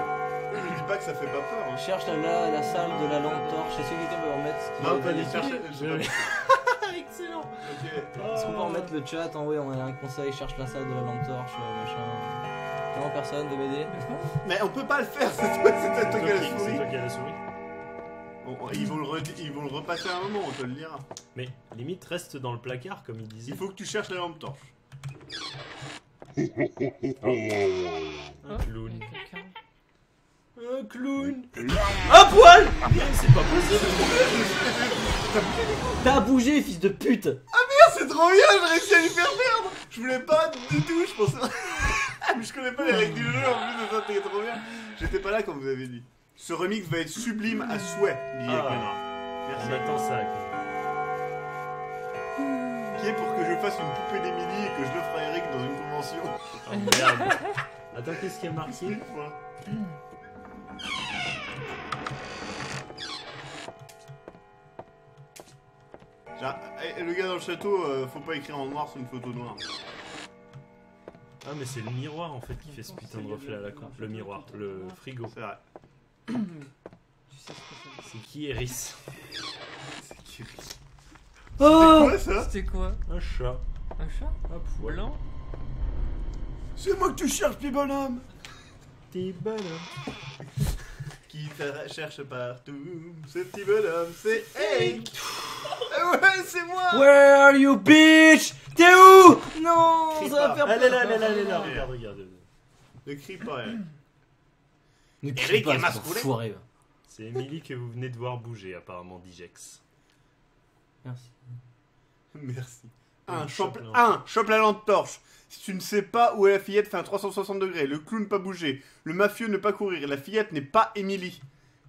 mais je dis pas que ça fait pas peur. Hein. Cherche la salle de la lampe torche. Est-ce que quelqu'un peut remettre ce qu'il Non, a pas dit? les chercher. Excellent. Ok. Est-ce qu'on peut remettre le chat en on a un conseil, cherche la salle de la lampe torche, machin. Non, personne veut m'aider? Mais on peut pas le faire, c'est toi qui as la C'est souris. toi qui as la souris. Ils vont le repasser à un moment, on te le dira. Mais limite reste dans le placard comme il disait. Il faut que tu cherches la lampe torche. Un clown. Il y a quelqu'un. Un clown. Un poil. C'est pas possible. T'as bougé, fils de pute. C'est trop bien, j'ai réussi à lui faire perdre. Je voulais pas du tout, je pensais... je connais pas les règles du jeu, en plus de ça, c'était trop bien. J'étais pas là quand vous avez dit. Ce remix va être sublime à souhait, dit Clément. Merci. On attend ça. Qui est pour que je fasse une poupée d'Emily et que je l'offre à Eric dans une convention. Oh, merde. Attends, qu'est-ce qu'il y a marqué? Une fois. Genre, le gars dans le château, faut pas écrire en noir sur une photo noire. Ah mais c'est le miroir en fait qui fait ce putain de reflet à la con. Le miroir, le frigo. C'est vrai. Tu sais ce que c'est. C'est qui Eris? C'est qui rit. Oh. Quoi ça? C'était quoi? Un chat. Un chat? Un poil. Blanc? C'est moi que tu cherches, petit bonhomme. T'es bonhomme. Qui te cherche partout. Ce petit bonhomme, c'est Eric. Ah ouais, c'est moi. Where are you, bitch? T'es où? Non, Crie ça va pas. faire Elle est là, peur. elle est là, elle est là. Regarde, regarde. Ne crie pas, Eric. Ne crie Eric pas, est c'est masculin. enfoiré. C'est Emily que vous venez de voir bouger apparemment, Digex. Merci. Merci. Chope la Chope la lampe torche. Si tu ne sais pas où est la fillette, fais un 360 degrés. Le clown pas bouger. Le mafieux ne pas courir. La fillette n'est pas Emily.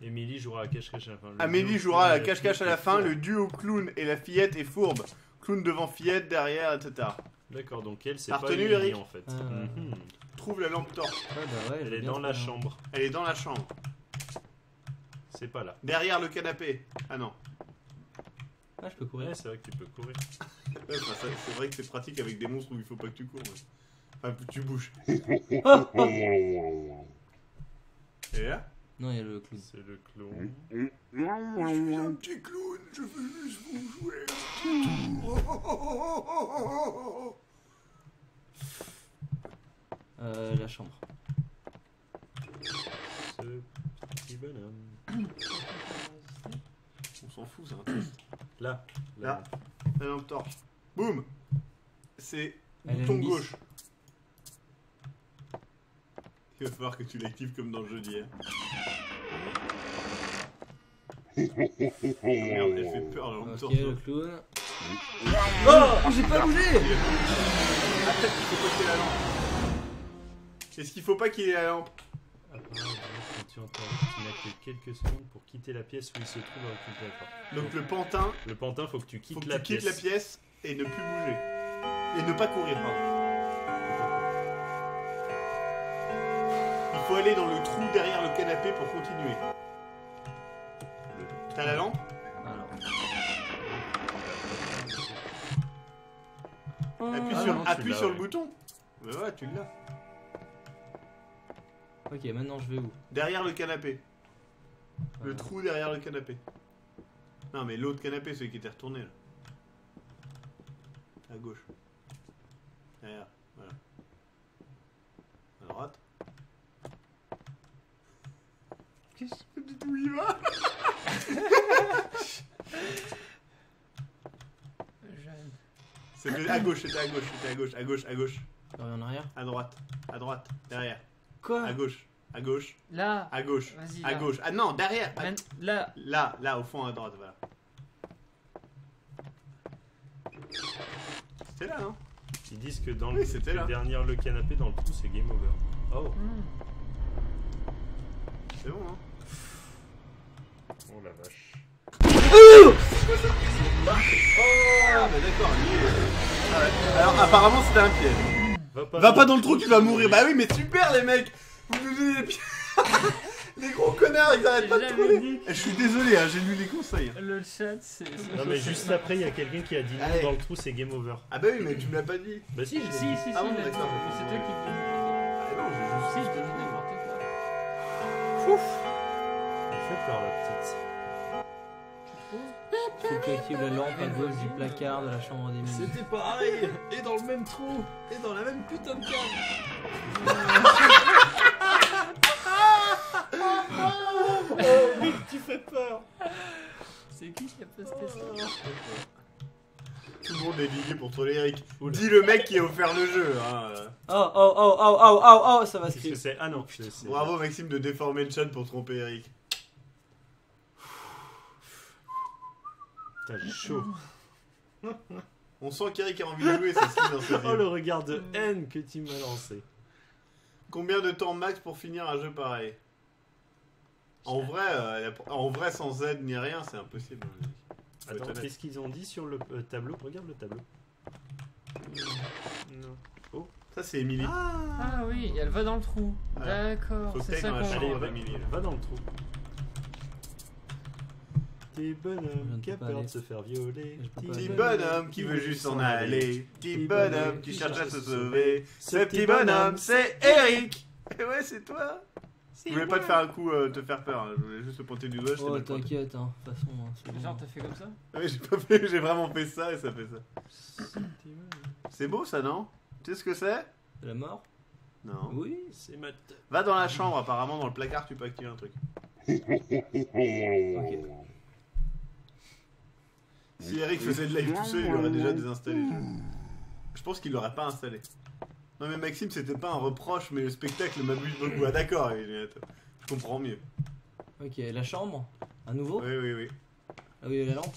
Émilie jouera à cache-cache à la fin. Le Amélie duo jouera à la clown et cache-cache à la fillette fin. est Le duo clown et la fillette est fourbe. Clown devant fillette, derrière, etc. fourbe. D'accord, donc elle, c'est T'as pas retenu, Émilie Eric en fait. Ah. Mhm. Trouve la lampe torche. Ouais, bah ouais, Elle j'ai est bien dans la trouvé. chambre. Elle est dans la chambre. C'est pas là. Derrière le canapé. Ah non. Ah, je peux courir. Ouais, c'est vrai que tu peux courir. Ouais, enfin, c'est vrai que c'est pratique avec des monstres où il faut pas que tu cours. Ouais. Enfin, que tu bouges. Ah, ah. Et là? Non, il y a le clown. C'est le clown. Je suis un petit clown, je veux juste vous jouer. La chambre. Ce petit bonhomme. On s'en fout, c'est un test. Là. Là. La lampe torche. Boum. C'est Elle bouton aime bis. gauche. Il va falloir que tu l'actives comme dans le jeu d'hier. Merde, elle fait peur la lampe Ok, torche. le clown. Oh, j'ai pas bougé. Après, il faut pas qu'il ait la lampe. Est-ce qu'il faut pas qu'il ait la lampe? Apparemment, quand tu entends, tu n'as que quelques secondes pour quitter la pièce où il se trouve avec ton téléphone. Donc le pantin, Le pantin, faut que tu quittes faut que la tu quittes pièce. la pièce et ne plus bouger. Et ne pas courir, pardon. Il faut aller dans le trou derrière le canapé pour continuer. T'as la lampe? Alors. Appuie l'as, sur ouais. le bouton. Ben voilà, tu l'as. Ok, maintenant je vais où? Derrière le canapé. Le Voilà. trou derrière le canapé. Non mais l'autre canapé, celui qui était retourné là. À gauche. Derrière, voilà. À droite. Qu'est-ce que tu dis où il va? C'était à gauche, c'était à gauche, c'était à gauche, à gauche, à gauche. Alors, en arrière. À droite, derrière. Quoi? À gauche, Là. à gauche, Vas-y, à là. gauche. Ah non, derrière. Là. Là, au fond à droite, voilà. C'était là, non? Ils disent que dans Oui, c'était là. derrière le canapé, dans le trou, c'est game over. Oh, C'est bon, hein? oh la vache. Ah, bah d'accord, lui. Ah ouais. Alors, apparemment, c'était un piège. Va pas dans le trou, tu vas mourir. Bah oui, mais super, les mecs. Vous nous donnez des pièges. Les gros connards, ils arrêtent pas de J'avais troller. dit Je suis désolé, hein, j'ai lu les conseils. Le chat, c'est. Non mais juste après, il y a quelqu'un qui a dit non, Allez. dans le trou, c'est game over. Ah bah oui, mais tu me l'as pas dit. Bah si, je l'ai Si, dit. si, Ah bon, il a dit. d'accord. C'est toi qui dis n'importe Ah non, j'ai quoi. juste. Si, je te dis n'importe quoi. Elle fait peur la petite. Faut que tu actives la lampe à gauche du placard de la chambre des musiques. C'était pareil, et dans le même trou, et dans la même putain de cave. Oh, tu fais peur. C'est qui a posté ça? Tout le monde est ligué pour troller Eric. Dis le mec qui a offert le jeu. Hein. Oh, ça va se Qu'est-ce que crier. c'est? Ah non, c'est... Bravo Maxime de déformer le chat pour tromper Eric. Putain, j'ai chaud. On sent qu'Eric a envie de jouer, c'est ce qu'il dans ce Oh le regard de haine que tu m'as lancé. Combien de temps max pour finir un jeu pareil? En vrai, sans aide ni rien, c'est impossible. Faut être Attends, honnête. qu'est-ce qu'ils ont dit sur le tableau? Regarde le tableau. Non. Ça, c'est Emily. Ah oui, elle va dans le trou. Voilà. D'accord, Faut que c'est t'ailles ça dans la qu'on chambre. Allez, voit. va, Emily, là. va dans le trou. Petit Je bonhomme ne qui a peux pas peur aller. de se faire violer. Je peux pas Petit aller. bonhomme qui veut juste s'en aller. Petit bonhomme qui cherche à se sauver. Ce petit bonhomme, c'est Eric. Et ouais, c'est toi. Je voulais pas te faire un coup, te faire peur. Hein. Je voulais juste te pointer du doigt. je t'ai Oh, mal pointé. t'inquiète, hein. De toute façon, hein, c'est bon. Genre, t'as fait comme ça? Ouais, j'ai pas fait, j'ai vraiment fait ça et ça fait ça. C'est beau ça, non? Tu sais ce que c'est? C'est la mort? Non. Oui. C'est Matt. Va dans la chambre, apparemment dans le placard tu peux activer un truc. Ok. Si Eric faisait de live tout seul, il aurait déjà désinstallé le jeu. Je pense qu'il l'aurait pas installé. Non mais Maxime, c'était pas un reproche, mais le spectacle m'abuse beaucoup. Ah d'accord, je comprends mieux. Ok, la chambre? À nouveau? Oui, oui, oui. Ah oui, la lampe?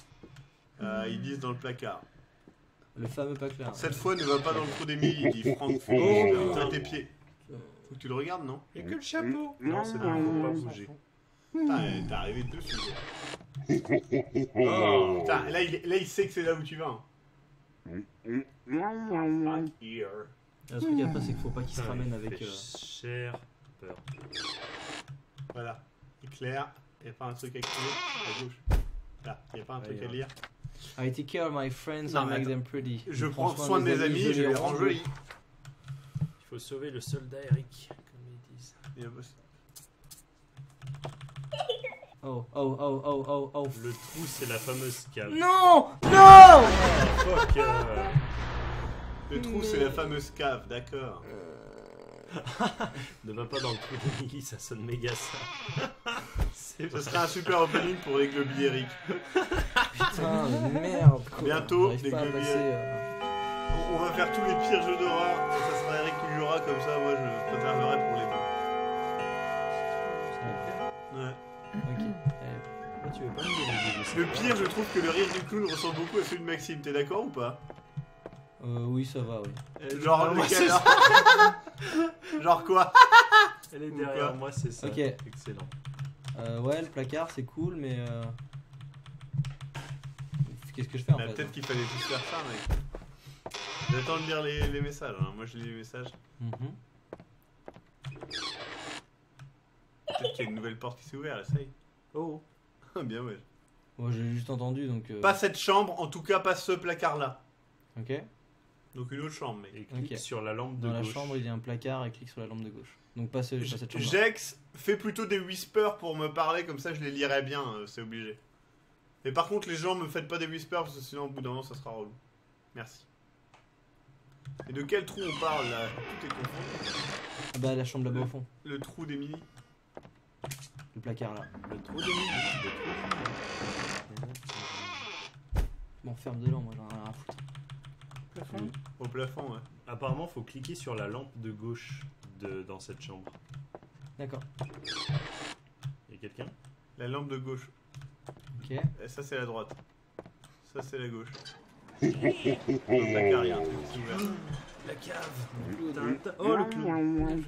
Ils disent dans le placard. Le fameux placard. Cette fois, ne va pas dans le trou d'Emily, dit Franck. Oh. Putain, tes pieds. Faut que tu le regardes, non? Y'a que le chapeau. Non, c'est bon, faut pas bouger. Putain, t'es arrivé dessus. Oh. Putain, là il sait que c'est là où tu vas. Hein. Fuck here. Le truc après, c'est qu'il faut pas qu'il se Putain, ramène il avec. fait cher peur. Voilà. Éclair. Y'a pas un truc à écrire à gauche. Là, y'a pas un truc à lire. I take care of my friends, Non, I make attends. them pretty. Je prends soin de mes amis et je les rends jolis. Il faut sauver le soldat Eric, comme ils disent. Oh. Le trou, c'est la fameuse cave. Non! Non! Fuck. Le trou, c'est la fameuse cave, d'accord. Ne va pas dans le trou d'Emily, ça sonne méga ça. C'est Ce vrai. serait un super opening pour les Globi Eric. Putain, de merde. Quoi. Bientôt, J'arrive les pas à globies. passer, On va faire tous les pires jeux d'horreur. Ça sera Eric qui jouera comme ça. Moi, je préserverai pour les deux. Ouais. Ok. Allez. Pourquoi tu veux pas me donner des Le pire, je trouve que le rire du clown ressemble beaucoup à celui de Maxime. T'es d'accord ou pas? Oui, ça va, oui. Genre lequel là? Genre quoi? Elle est Ou derrière quoi moi, c'est ça. Ok. Excellent. Ouais, le placard, c'est cool, mais... Qu'est-ce que je fais en Bah, fait peut-être qu'il fallait juste faire ça, mec. J'attends de lire les messages. Hein. Moi, je lis les messages. Peut-être qu'il y a une nouvelle porte qui s'est ouverte, essaye. Oh. Bien, ouais. Moi, j'ai juste entendu, donc... Pas cette chambre, en tout cas, pas ce placard-là. Ok. Donc une autre chambre, mec. Et clique Ok. sur la lampe de Dans la gauche. chambre, il y a un placard et clique sur la lampe de gauche. Donc pas cette chambre. Jex, fais plutôt des whispers pour me parler, comme ça je les lirai bien, c'est obligé. Et par contre, les gens, me faites pas des whispers, parce que sinon, au bout d'un moment, ça sera relou. Merci. Et de quel trou on parle, là? Tout est confondu. Ah bah la chambre là-bas au fond. Le trou d'Emily. Le placard là. Le trou de midi. Bon, ferme dedans, moi j'en ai rien à foutre. Plafond. Au plafond, ouais. Apparemment, faut cliquer sur la lampe de gauche dans cette chambre. D'accord. Y'a quelqu'un? La lampe de gauche. Ok. Et ça, c'est la droite. Ça, c'est la gauche. Le placard, il y a un truc qui s'est ouvert. La cave. Oh, le clown.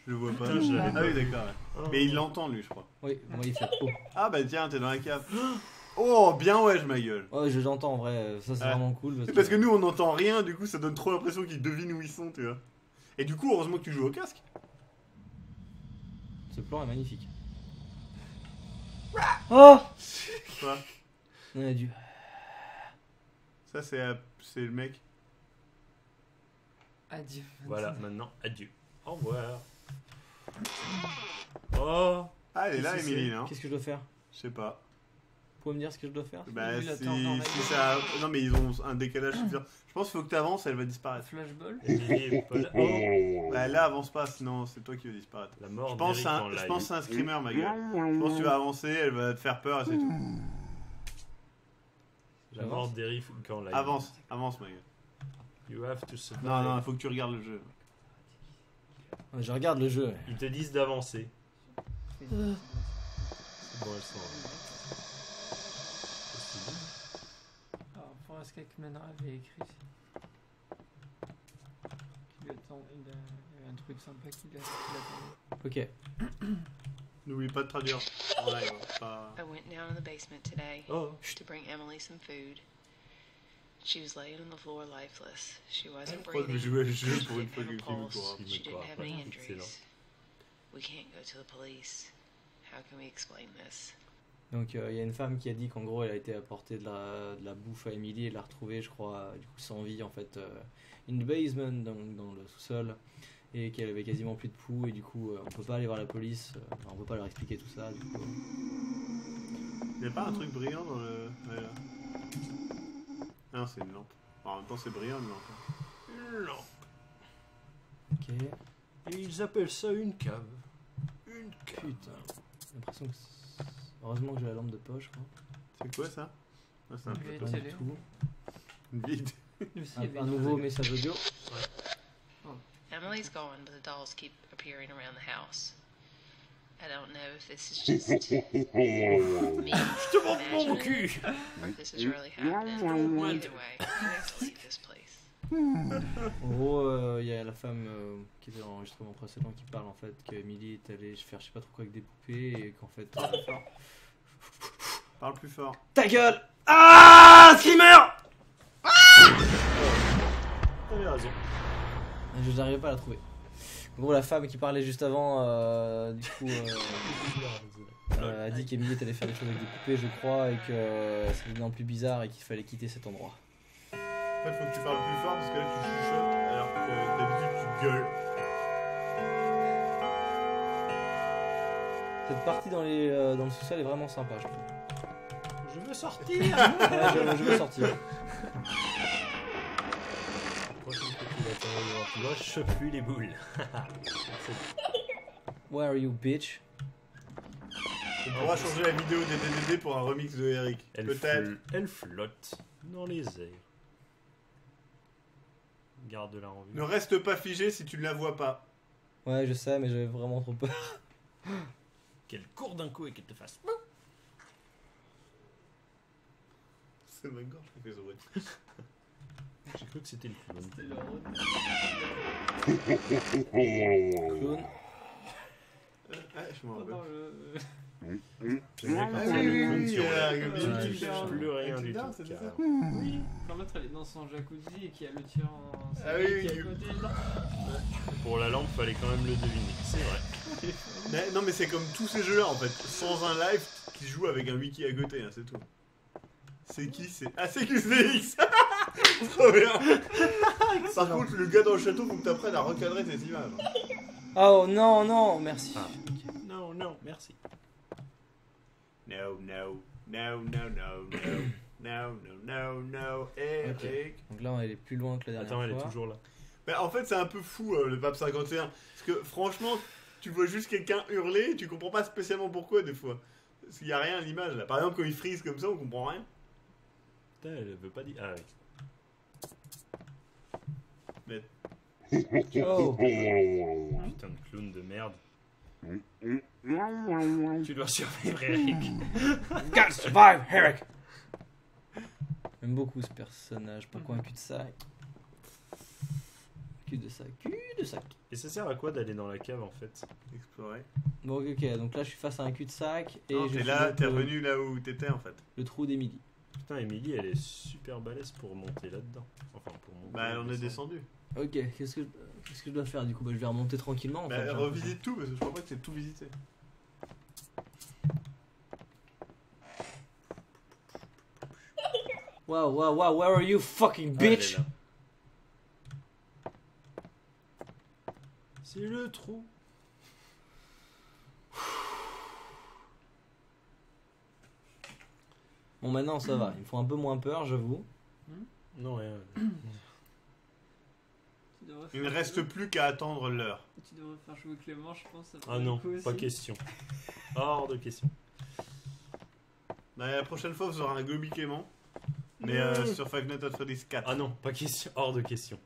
Je le vois pas. Putain, je l'avais Ah pas oui, vu. d'accord. Ouais. Oh. Mais il l'entend, lui, je crois. Oui, moi il fait oh. Ah bah tiens, t'es dans la cave. Oh, bien ouais, ma gueule. Ouais, je l'entends en vrai, ça c'est Ouais. vraiment cool. C'est parce que nous on n'entend rien, du coup ça donne trop l'impression qu'ils devinent où ils sont, tu vois. Et du coup, heureusement que tu joues au casque. Ce plan est magnifique. Oh Quoi? On a dû. Ça c'est le mec. Adieu. Voilà, maintenant, adieu. Au revoir. Oh. Ah, elle est là, Qu'est-ce que Emily, c'est non? Qu'est-ce que je dois faire? Je sais pas. Vous pouvez me dire ce que je dois faire? Bah Lui, il si, attend dans la si gueule. ça... Non mais ils ont un décalage suffisant. Je pense qu'il faut que t'avances, elle va disparaître. Flashball. Emily est pas là. Oh. Bah là avance pas, sinon c'est toi qui vas disparaître. La mort Je pense d'Eric en live. que c'est un screamer, ma gueule. Je pense que tu vas avancer, elle va te faire peur et c'est tout. La mort d'Eric en live. Avance, avance, ma gueule. You have to survive. Non, non, il faut que tu regardes le jeu. Ouais, je regarde le jeu. Ils te disent d'avancer. C'est bon, elles sont. Alors, Forrest Cakeman avait écrit. Il y avait un truc sympa qu'il attendait. Ok. N'oublie pas de traduire en live. Pas... I went down in the basement today Oh. to bring Emily some food. She was laying on the floor lifeless. She wasn't Pourquoi breathing. je jouais le jeu She pour une didn't fois have que a le film pulse. court? She didn't have any Excellent. injuries. We can't go to the police. How can we explain this? Donc il y a une femme qui a dit qu'en gros elle a été apporter de la bouffe à Emily et l'a retrouvée, je crois, du coup sans vie en fait, in the basement, donc dans le sous-sol, et qu'elle avait quasiment plus de pouls et du coup on peut pas aller voir la police, on peut pas leur expliquer tout ça. Du coup, Y'a pas un truc brillant dans le... Ouais, là. Ah non, c'est une lampe. En même temps, c'est brillant, une lampe. Non. Ok. Et ils appellent ça une cave. Une cave. Putain, j'ai l'impression que heureusement que j'ai la lampe de poche, quoi. C'est quoi ça? Ah, c'est un Une peu vieille Pas du télé. tout. une vieille... Un nouveau message audio. Emily's gone, but the dolls keep appearing around the house. I don't know if this is just me imagining it, or if this is really happening. Either way, I have to leave this place. En gros, il y a la femme qui était dans l'enregistrement précédent qui parle en fait qu'Emily est allée faire je sais pas trop quoi avec des poupées et qu'en fait. Parle plus fort. Ta gueule! Ah! Screamer! T'avais raison. Je n'arrivais pas à la trouver. En gros, la femme qui parlait juste avant, du coup, a dit qu'Emily était allée faire des choses avec des poupées, je crois, et que ça devenait plus bizarre et qu'il fallait quitter cet endroit. En fait, faut que tu parles plus fort parce que là, tu chuchotes alors que d'habitude, tu gueules. Cette partie dans le sous-sol est vraiment sympa, je trouve. Je veux sortir. Ouais, je veux sortir. Prochaine fois qu'il attend devant toi, je fuis les boules. Where are you, bitch? On pourra changer la vidéo des DDD pour un remix de Eric. Peut-être. Elle flotte dans les airs. Garde-la en vue. Ne reste pas figé si tu ne la vois pas. Ouais, je sais, mais j'avais vraiment trop peur. Qu'elle court d'un coup et qu'elle te fasse. C'est ma gorge qui fait ce bruit. J'ai cru que c'était le clown. Clown. Je m'en rappelle. J'aime bien quand Ah c'est oui, le oui, clown oui, sur la- avec le Ouais, petit je- chien. plus rien Avec du Tidar, tout. c'était ça carrément. Oui, quand l'autre elle est dans son jacuzzi et qu'il y a le tir en. Ah oui, qui est oui. à côté dedans. Pour la lampe, fallait quand même le deviner. C'est vrai. Non mais c'est comme tous ces jeux-là en fait, sans un live qui joue avec un wiki à côté, hein, c'est tout. C'est qui c'est... Ah c'est QCX. Trop bien. Par contre le gars dans le château faut que t'apprennes à recadrer tes images. Oh non, non, merci. Ah, non, non, merci. No, no, no, no, no, no, no, no, no, no, Eric. Donc là, elle est plus loin que la dernière Attends, elle est fois. toujours là. Bah, en fait c'est un peu fou le pape 51. Parce que franchement, tu vois juste quelqu'un hurler et tu comprends pas spécialement pourquoi des fois. Parce qu'il y a rien à l'image là. Par exemple quand il freeze comme ça on comprend rien. Putain, elle veut pas dire. Ah oui. Oh, Putain de clown de merde. Tu dois survivre, Eric. gotta survive, Eric. J'aime beaucoup ce personnage. Pourquoi un cul-de-sac? Cul-de-sac, cul-de-sac. Et ça sert à quoi d'aller dans la cave en fait? Explorer. Bon, ok, donc là, je suis face à un cul-de-sac. Et Non, je t'es suis là, avec t'es le- revenu là où t'étais en fait. Le trou d'Emily. Putain, Emily, elle est super balèze pour monter là-dedans. Enfin, pour monter. Bah on est descendre. descendu. Ok, qu'est-ce que je dois faire du coup? Bah, je vais remonter tranquillement. En fait, j'ai Bah l'impression. revisite tout parce que je crois pas que c'est tout visité. Wow, wow, wow, where are you fucking Ah, elle est bitch? là. C'est le trou. Bon, maintenant ça va. Il me faut un peu moins peur, j'avoue. Non, rien. Tu devrais Il ne faire reste jouer- plus qu'à attendre l'heure. Tu devrais faire jouer Clément, je pense. ça Ah ferait non, le coup pas aussi. question. Hors de question. Bah, la prochaine fois vous aurez un Gobi Clément. Mais sur Five Nights at Freddy's 4. Ah non, pas question. Hors de question.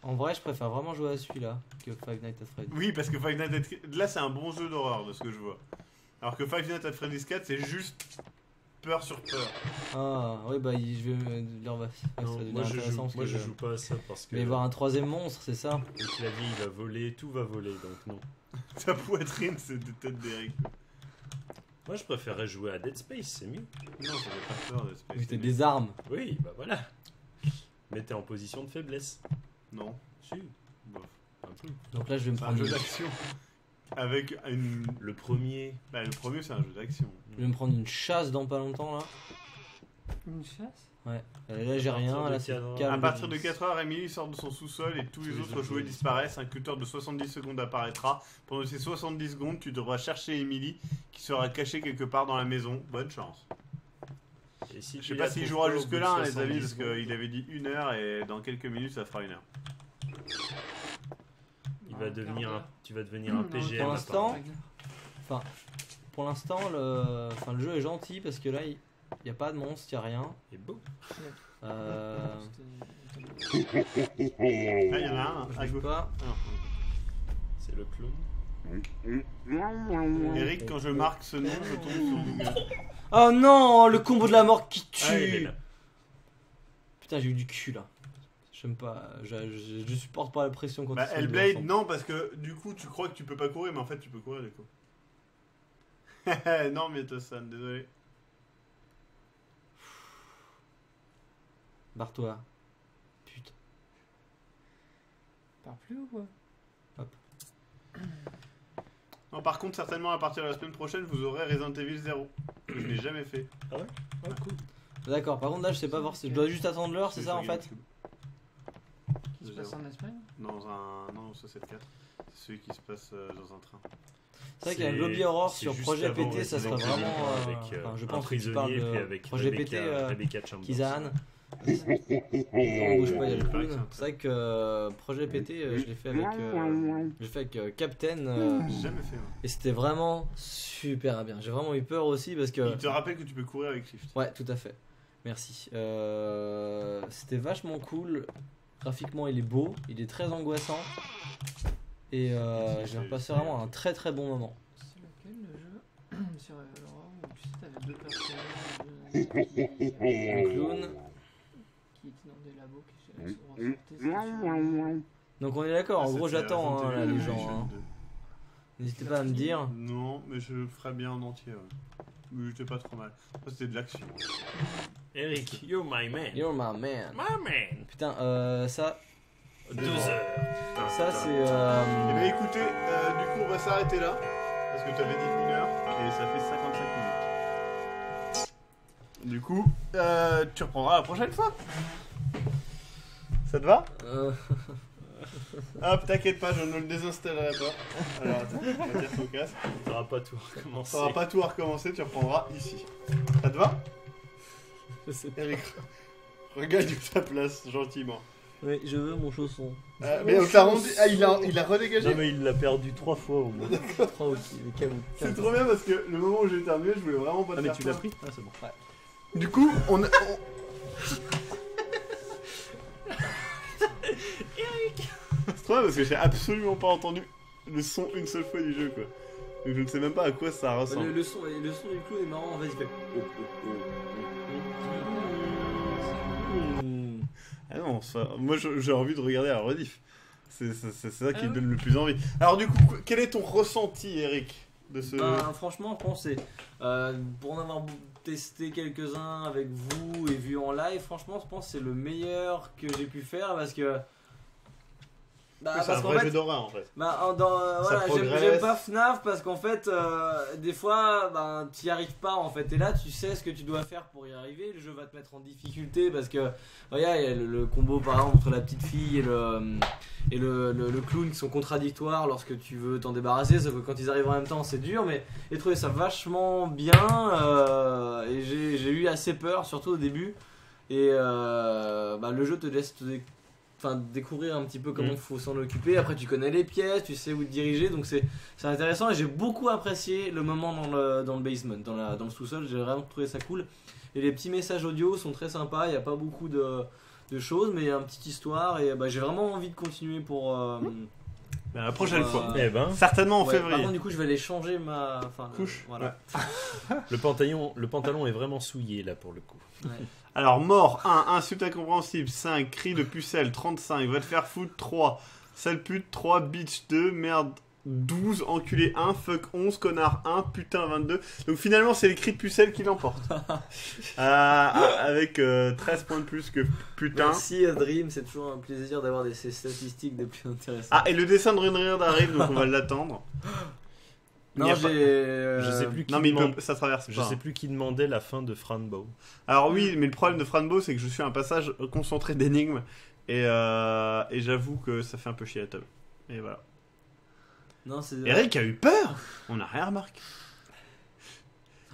En vrai, je préfère vraiment jouer à celui-là que Five Nights at Freddy's. Oui, parce que Five Nights at... Là, c'est un bon jeu d'horreur de ce que je vois. Alors que Five Nights at Freddy's 4, c'est juste peur sur peur. Ah, oui, bah, je vais me dire, bah, ça va Non, devenir moi je intéressant joue, parce moi que je joue pas à ça parce je que vais y avoir un troisième monstre, c'est ça? le clavier il va voler, tout va voler donc non. Sa poitrine, c'est des têtes d'Eric. Moi je préférerais jouer à Dead Space, c'est mieux. Non, ça fait pas peur de Space. Oui, t'as des armes. Oui, bah voilà. Mais t'es en position de faiblesse. Non. Si, Bof. un peu. Donc là, je vais me C'est un prendre jeu une... d'action. Avec une. Le premier. Bah, le premier, c'est un jeu d'action. Je vais me prendre une chasse dans pas longtemps là. Une chasse? Là j'ai rien, partir là de c'est cadre. calme. À partir de 4h, Emily sort de son sous-sol et tous les autres jouets disparaissent. Un cutter de 70 secondes apparaîtra. Pendant ces 70 secondes, tu devras chercher Emily qui sera cachée quelque part dans la maison. Bonne chance. Et si Je tu sais la pas s'il trouves jouera pas au jusque-là, bout de hein, les amis, 70 parce secondes, qu'il avait dit 1 heure et dans quelques minutes, ça fera 1 heure. il va Un devenir quart un, tu vas devenir un d'heure. PGM. Pour l'instant, apparemment. pour l'instant, le jeu est gentil parce que là il n'y a pas de monstre, il n'y a rien. Et beau. Euh... Ah, il y en a un Je à bouge gauche. pas. C'est le clown. Eric, quand je marque ce nom, je tombe sur Google. Oh non, le combo de la mort qui Ah, il est tue. là. Putain, j'ai eu du cul là. J'aime pas, je supporte pas la pression quand Bah, ils sont Hellblade, ensemble. non, parce que du coup, tu crois que tu peux pas courir, mais en fait, tu peux courir du coup. Non, Mietosan, désolé. Barre-toi. Putain. Parle plus ou quoi? Non, par contre, certainement à partir de la semaine prochaine, vous aurez Resident Evil 0. Que je n'ai jamais fait. Ah, cool. D'accord, par contre là je sais pas voir si je dois juste attendre l'heure, c'est ça en sur fait? YouTube. Qui se passe en Espagne? Dans un. Non, ça c'est le 4. C'est celui qui se passe dans un train. C'est vrai qu'il y a un lobby horror c'est sur juste Projet avant PT, ça serait Resident Evil vraiment. avec enfin, je un pense que tu prisonnier parles et puis de avec Projet PT, Rebecca Chambers. Kizan. On bouge pas, il y a le clown. C'est vrai que Projet PT, je l'ai fait avec Captain. J'ai jamais fait. Et c'était vraiment super bien. J'ai vraiment eu peur aussi parce que. Il te rappelle que tu peux courir avec Shift. Ouais, tout à fait. Merci. C'était vachement cool. Graphiquement, il est beau, il est très angoissant. Et j'ai repassé vraiment un très très bon moment. C'est lequel le jeu sur Laura où tu sais, t'avais deux personnages Le clown. qui étaient dans des labos qui se ressortaient. Donc on est d'accord, en Ah, gros c'était j'attends Resident là, Evil les gens. Village Hein. 2. N'hésitez pas à me dire. Non, mais je le ferais bien en entier. Ouais. Mais j'étais pas trop mal. Ça, c'était de l'action. Eric, you're my man. You're my man. My man. Putain, ça. 2 heures. Ça c'est. Eh bien écoutez, du coup on va s'arrêter là. Parce que tu avais dit 1 heure et ça fait 55 minutes. Du coup, tu reprendras la prochaine fois. Ça te va? Hop, t'inquiète pas, je ne le désinstallerai pas. Alors attends, on va dire ton casque. T'auras pas tout recommencé. Ça va pas tout à recommencer, tu reprendras ici. Ça te va? Je sais pas. Eric, regagne ta place gentiment. Oui, je veux mon chausson. Mais on t'a rendu. Ah, il a redégagé. Non mais il l'a perdu 3 fois au moins. 3 ok, les cabos. C'est trop bien parce que le moment où j'ai terminé, je voulais vraiment pas te Ah mais faire tu l'as peur. pris? Ah c'est bon. Ouais. Du coup, on... C'est trop bien parce que j'ai absolument pas entendu le son une seule fois du jeu quoi. Donc je ne sais même pas à quoi ça ressemble. Le son du clown est marrant en fait, il fait. Ah non, moi j'ai envie de regarder la rediff. C'est ça qui me donne le plus envie. Alors du coup, quel est ton ressenti Eric de ce... Franchement, je pense que c'est pour en avoir testé quelques-uns avec vous et vu en live, franchement je pense que c'est le meilleur que j'ai pu faire parce que c'est un vrai jeu d'horreur en fait. Voilà, j'aime pas FNAF parce qu'en fait des fois t'y arrives pas en fait et là tu sais ce que tu dois faire pour y arriver, le jeu va te mettre en difficulté parce que regarde, il y a le combo par exemple entre la petite fille et le clown qui sont contradictoires lorsque tu veux t'en débarrasser, sauf que quand ils arrivent en même temps c'est dur, mais j'ai trouvé ça vachement bien et j'ai eu assez peur surtout au début et le jeu te laisse découvrir un petit peu comment il faut s'en occuper. Après tu connais les pièces, tu sais où te diriger, donc c'est intéressant et j'ai beaucoup apprécié le moment dans le basement, dans le sous-sol. J'ai vraiment trouvé ça cool et les petits messages audio sont très sympas. Il n'y a pas beaucoup de choses mais il y a une petite histoire et j'ai vraiment envie de continuer pour la prochaine fois. Certainement en février. Par contre du coup je vais aller changer ma couche. Voilà. Le pantalon est vraiment souillé là pour le coup. Ouais. Alors, mort 1, insulte incompréhensible 5, cri de pucelle 35, va te faire foutre 3, sale pute 3, bitch 2, merde 12, enculé 1, fuck 11, connard 1, putain 22. Donc finalement, c'est les cris de pucelle qui l'emportent. Avec 13 points de plus que putain. Merci Dream, c'est toujours un plaisir d'avoir ces statistiques des plus intéressantes. Ah, et le dessin de Runrire arrive, donc on va l'attendre. Non, je sais plus qui non, mais ça traverse. Je sais plus qui demandait la fin de Franbo. Alors oui, mais le problème de Franbo, c'est que je suis un passage concentré d'énigmes et j'avoue que ça fait un peu chier la table. Et voilà. Non, Eric a eu peur. On n'a rien remarqué.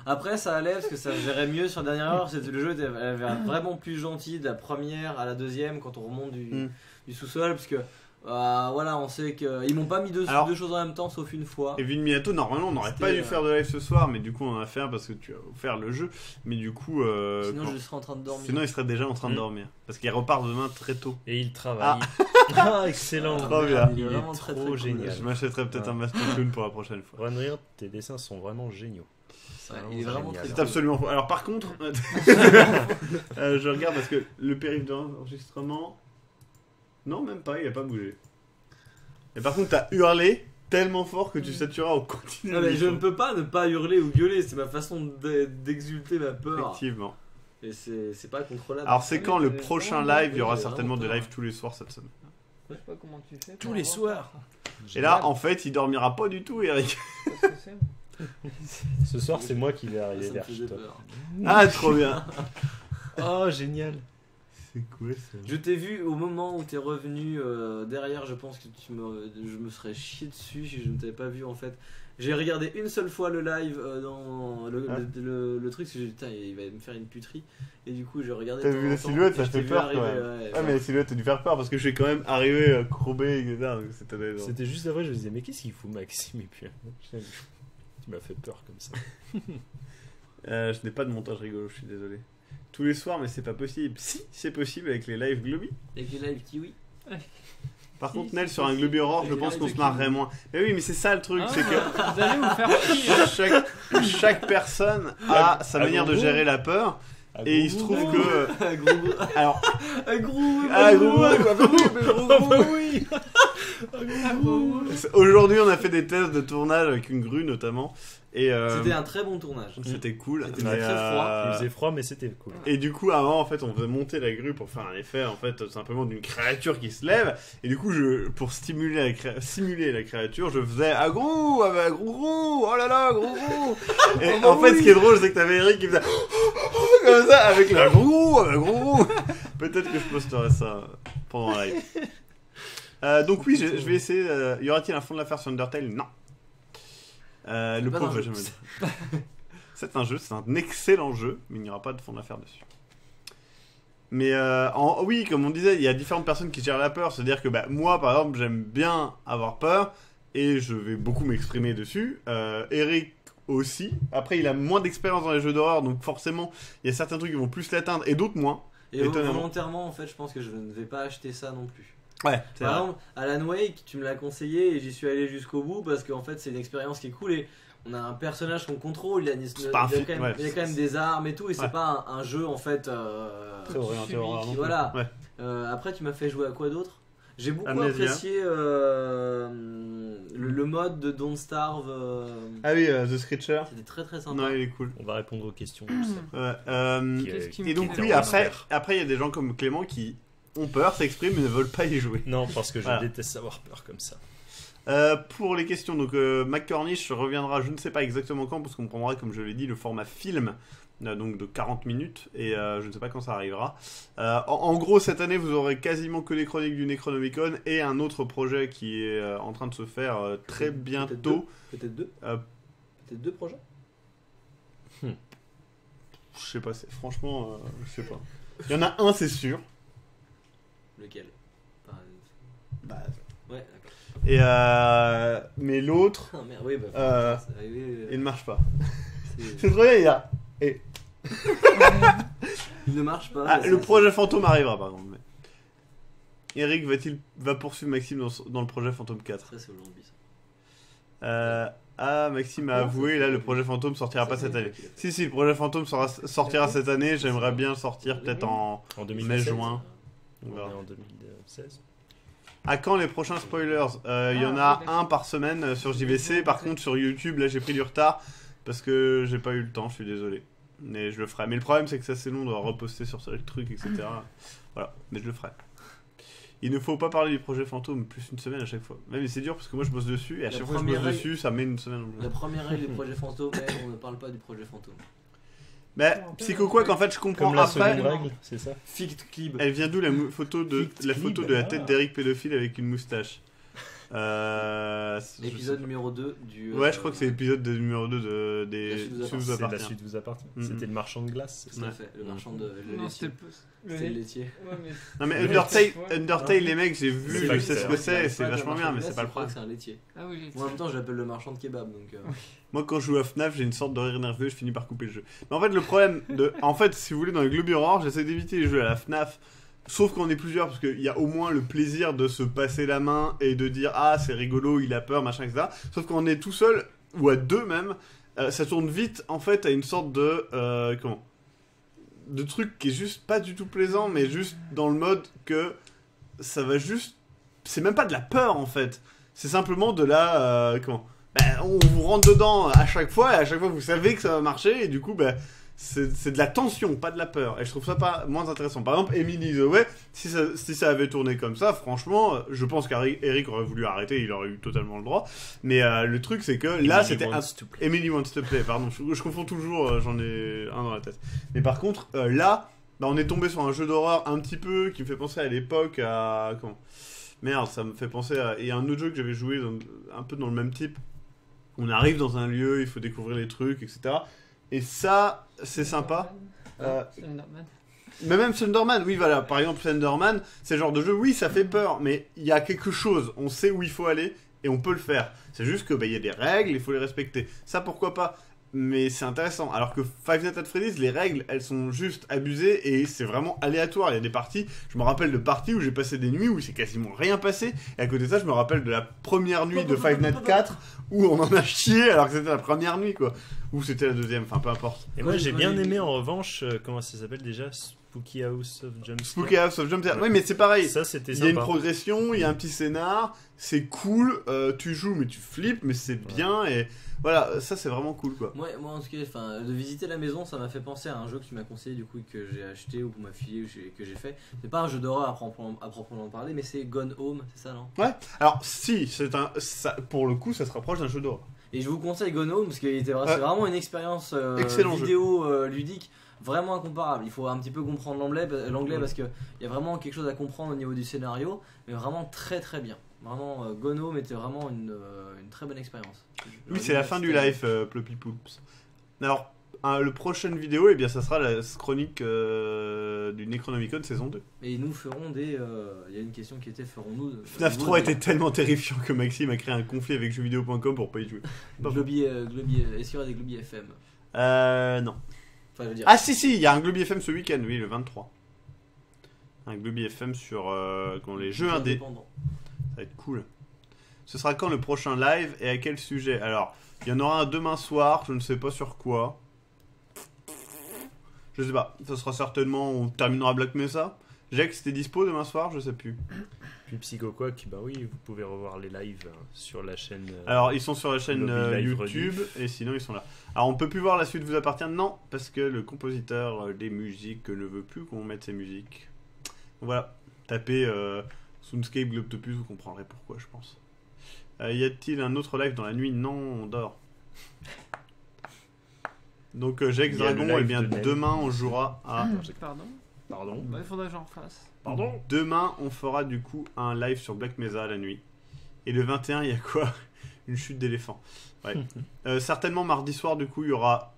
Après ça allait parce que ça gérait mieux sur la dernière heure. Le jeu était vraiment plus gentil de la première à la deuxième quand on remonte du sous-sol parce que voilà, on sait qu'ils m'ont pas mis deux choses en même temps sauf une fois. Et Vin Miyato, normalement on n'aurait pas dû faire de live ce soir, mais du coup on en a fait un parce que tu as offert le jeu. Mais du coup sinon je serais en train de dormir. Sinon il serait déjà en train de dormir parce qu'il repart demain très tôt. Et il travaille. Excellent. Trop bien. Il est vraiment trop génial. Je m'achèterai peut-être un Master Clown pour la prochaine fois. Runrire, tes dessins sont vraiment géniaux. Il est vraiment c'est absolument faux. Alors par contre je regarde parce que le périph' d'enregistrement, non même pas, il a pas bougé. Et par contre t'as hurlé tellement fort que tu satureras au continu. Non mais je ne peux pas ne pas hurler ou gueuler, c'est ma façon d'exulter ma peur. Effectivement. Et c'est pas contrôlable. Alors c'est quand le prochain live? Il y aura certainement des lives tous les soirs cette semaine. Je sais pas comment tu fais. Tous les soirs. Et là en fait il dormira pas du tout Eric. Ce soir c'est moi qui vais arriver vers toi. Ah trop bien. Oh génial. C'est quoi ça? Je t'ai vu au moment où t'es revenu derrière, je pense que je me serais chié dessus si je ne t'avais pas vu en fait. J'ai regardé une seule fois le live dans le truc, parce que j'ai dit putain il va me faire une puterie. Et du coup j'ai regardé. T'as vu la silhouette, ça fait peur quand même. Mais la silhouette a dû faire peur parce que je suis quand même arrivé courbé, etc. C'était juste après, je me disais mais qu'est-ce qu'il fout Maxime? Et puis tu m'as fait peur comme ça. Je n'ai pas de montage rigolo, je suis désolé. Tous les soirs, mais c'est pas possible. Si, c'est possible avec les lives Globy. Avec les lives Kiwi. Par contre, Nel, sur un Globy Horror, je pense qu'on se marrerait moins. Mais oui, mais c'est ça le truc, c'est que Vous allez vous faire chier. chaque personne a sa manière de gérer la peur. Et il se trouve que. Alors. Aujourd'hui, on a fait des tests de tournage avec une grue notamment. Et c'était un très bon tournage. C'était cool. C'était très froid. Il faisait froid, mais c'était cool. Et du coup, avant, en fait, on faisait monter la grue pour faire un effet, en fait, simplement d'une créature qui se lève. Et du coup, pour simuler la créature, je faisais ah gros, oh là là, gros. Et en fait, ce qui est drôle, c'est que t'avais Eric qui faisait comme ça avec la gros. Peut-être que je posterai ça pendant la live. Donc oui, je vais essayer. Y aura-t-il un fond de l'affaire sur Undertale? Non. Le pauvre va jamais dire. C'est un jeu, c'est un excellent jeu, mais il n'y aura pas de fond d'affaires dessus. Mais oui, comme on disait, il y a différentes personnes qui gèrent la peur. C'est-à-dire que moi, par exemple, j'aime bien avoir peur et je vais beaucoup m'exprimer dessus. Eric aussi. Après, il a moins d'expérience dans les jeux d'horreur, donc forcément, il y a certains trucs qui vont plus l'atteindre et d'autres moins. Et volontairement, en fait, je pense que je ne vais pas acheter ça non plus. Ouais, par exemple, Alan Wake, tu me l'as conseillé et j'y suis allé jusqu'au bout parce qu'en fait, c'est une expérience qui est cool et on a un personnage qu'on contrôle, il a quand même des armes et tout, et c'est pas un jeu en fait très orienté horreur. Voilà. Ouais. Après, tu m'as fait jouer à quoi d'autre? J'ai beaucoup apprécié le mode de Don't Starve. Ah oui, The Screecher. C'était très très sympa. Non, il est cool. On va répondre aux questions. Et donc oui, après il y a des gens comme Clément qui ont peur, s'expriment mais ne veulent pas y jouer. Non, parce que je déteste avoir peur comme ça. Pour les questions, donc McCornish reviendra, je ne sais pas exactement quand, parce qu'on prendra, comme je l'ai dit, le format film, donc de 40 minutes, et je ne sais pas quand ça arrivera. En gros, cette année, vous aurez quasiment que les chroniques du Necronomicon et un autre projet qui est en train de se faire très bientôt. Peut-être deux projets. Je sais pas, franchement, je sais pas. Il y en a un, c'est sûr. Lequel? Ouais, d'accord. Et mais l'autre, oui, il ne marche pas. C'est trop bien, il y a. Il ne marche pas. Le projet fantôme arrivera par exemple. Mais... Eric va poursuivre Maxime dans le projet fantôme 4. Ça, c'est aujourd'hui ça. Maxime a avoué, là le projet fantôme sortira pas cette année. Si, le projet fantôme sortira cette année. J'aimerais bien le sortir peut-être en mai-juin. On verra en 2016. À quand les prochains spoilers? Il y en a un par semaine sur JVC. Par contre, sur YouTube, là, j'ai pris du retard parce que j'ai pas eu le temps. Je suis désolé, mais je le ferai. Mais le problème, c'est que ça c'est long de reposter sur ce truc, etc. Voilà, mais je le ferai. Il ne faut pas parler du projet fantôme plus une semaine à chaque fois. Mais c'est dur parce que moi je bosse dessus et à chaque fois que je bosse dessus, ça met une semaine. La première règle du projet fantôme, on ne parle pas du projet fantôme. Mais Psycho-Quack, en fait, je comprends. Comme la seconde règle, c'est ça. Fict Clib. Elle vient d'où la photo de la tête d'Eric pédophile avec une moustache? L'épisode numéro 2 du. Ouais, je crois que c'est l'épisode numéro 2 des Vous appartient. La suite vous appartient. C'était le marchand de glace, c'est ça? Tout à fait, le marchand de laitier. C'était le laitier. Non, mais Undertale, les mecs, j'ai vu, je sais ce que c'est, c'est vachement bien, mais c'est pas le problème. C'est un laitier. Moi, en même temps, je l'appelle le marchand de kebab. Moi, quand je joue à FNAF, j'ai une sorte de rire nerveux, je finis par couper le jeu. Mais en fait, le problème en fait, si vous voulez, dans les Globy Horror, j'essaie d'éviter les jeux à la FNAF. Sauf qu'on est plusieurs, parce qu'il y a au moins le plaisir de se passer la main et de dire ah c'est rigolo, il a peur, machin, etc. Sauf qu'on est tout seul, ou à deux même, ça tourne vite en fait à une sorte de de truc qui est juste pas du tout plaisant, mais juste dans le mode que ça va juste, c'est même pas de la peur en fait, c'est simplement de la on vous rentre dedans à chaque fois et à chaque fois vous savez que ça va marcher et du coup c'est de la tension, pas de la peur. Et je trouve ça pas moins intéressant. Par exemple, Emily the Way, si ça avait tourné comme ça, franchement, je pense qu'Eric aurait voulu arrêter, il aurait eu totalement le droit. Mais le truc, c'est que là, c'était... Emily Wants to Play, pardon. Je confonds toujours, j'en ai un dans la tête. Mais par contre, là, Bah, on est tombé sur un jeu d'horreur un petit peu qui me fait penser à l'époque à... Comment ? Merde, ça me fait penser à... Il y a un autre jeu que j'avais joué un peu dans le même type. On arrive dans un lieu, il faut découvrir les trucs, etc. Et ça, c'est sympa. Slenderman. Mais même Slenderman, oui, voilà. Par exemple, Slenderman, c'est le genre de jeu, oui, ça fait peur, mais il y a quelque chose. On sait où il faut aller et on peut le faire. C'est juste que y a des règles, il faut les respecter. Ça, pourquoi pas ? Mais c'est intéressant. Alors que Five Nights at Freddy's, les règles, elles sont juste abusées et c'est vraiment aléatoire. Il y a des parties, je me rappelle de parties où j'ai passé des nuits où il s'est quasiment rien passé. Et à côté de ça, je me rappelle de la première nuit de Five Nights 4 où on en a chié alors que c'était la première nuit, quoi. Ou c'était la deuxième, enfin peu importe. Et moi j'ai bien aimé en revanche, comment ça s'appelle déjà ? Spooky House of Jumpscare. Spooky House of Jumpscare. Oui, mais c'est pareil. Ça, c'était Il y a une sympa. progression, il y a un petit scénar, c'est cool, tu joues mais tu flippes, mais c'est bien et voilà, ça c'est vraiment cool, quoi. Moi en tout cas, de visiter la maison, ça m'a fait penser à un jeu que tu m'as conseillé, du coup, que j'ai acheté ou que m'a filé ou que j'ai fait. C'est pas un jeu d'horreur à proprement parler, mais c'est Gone Home, c'est ça, non ? Ouais. Alors si, pour le coup, ça se rapproche d'un jeu d'horreur. Et je vous conseille Gone Home parce que c'est vraiment une expérience Excellent vidéo ludique vraiment incomparable. Il faut un petit peu comprendre l'anglais parce qu'il y a vraiment quelque chose à comprendre au niveau du scénario, mais vraiment très très bien. Vraiment, Gone Home était vraiment une très bonne expérience. Oui, c'est la fin du live, Ploppy Poops. Alors, le prochaine vidéo, eh bien, ça sera la chronique du Necronomicon saison 2. Et nous ferons il y a une question qui était, ferons-nous... FNAF 3 était tellement terrifiant que Maxime a créé un conflit avec jeuxvideo.com pour pas y jouer. Est-ce qu'il y aura des Globi FM ? Non. Enfin, je veux dire... Ah si, il y a un Globi FM ce week-end, oui, le 23. Un Globi FM sur les jeux indés. Ça va être cool. Ce sera quand le prochain live et à quel sujet ? Alors, il y en aura un demain soir, je ne sais pas sur quoi. Je sais pas, ça sera certainement, on terminera Black Mesa. Jax, t'es dispo demain soir ? Je sais plus. Puis Psychoquack, bah oui, vous pouvez revoir les lives sur la chaîne. Alors, ils sont sur la chaîne Live YouTube et sinon ils sont là. Alors, on peut plus voir La Suite vous appartient ? Non, parce que le compositeur des musiques ne veut plus qu'on mette ses musiques. Voilà, tapez Soundscape Globtopus, vous comprendrez pourquoi, je pense. Y a-t-il un autre live dans la nuit ? Non, on dort. Donc, Jax Dragon, eh bien, demain on jouera à. Pardon. Bah, il faudrait que j'en refasse. Pardon ? Demain, on fera du coup un live sur Black Mesa la nuit. Et le 21, il y a quoi ? Une chute d'éléphant. Ouais. Certainement mardi soir, du coup, il y aura.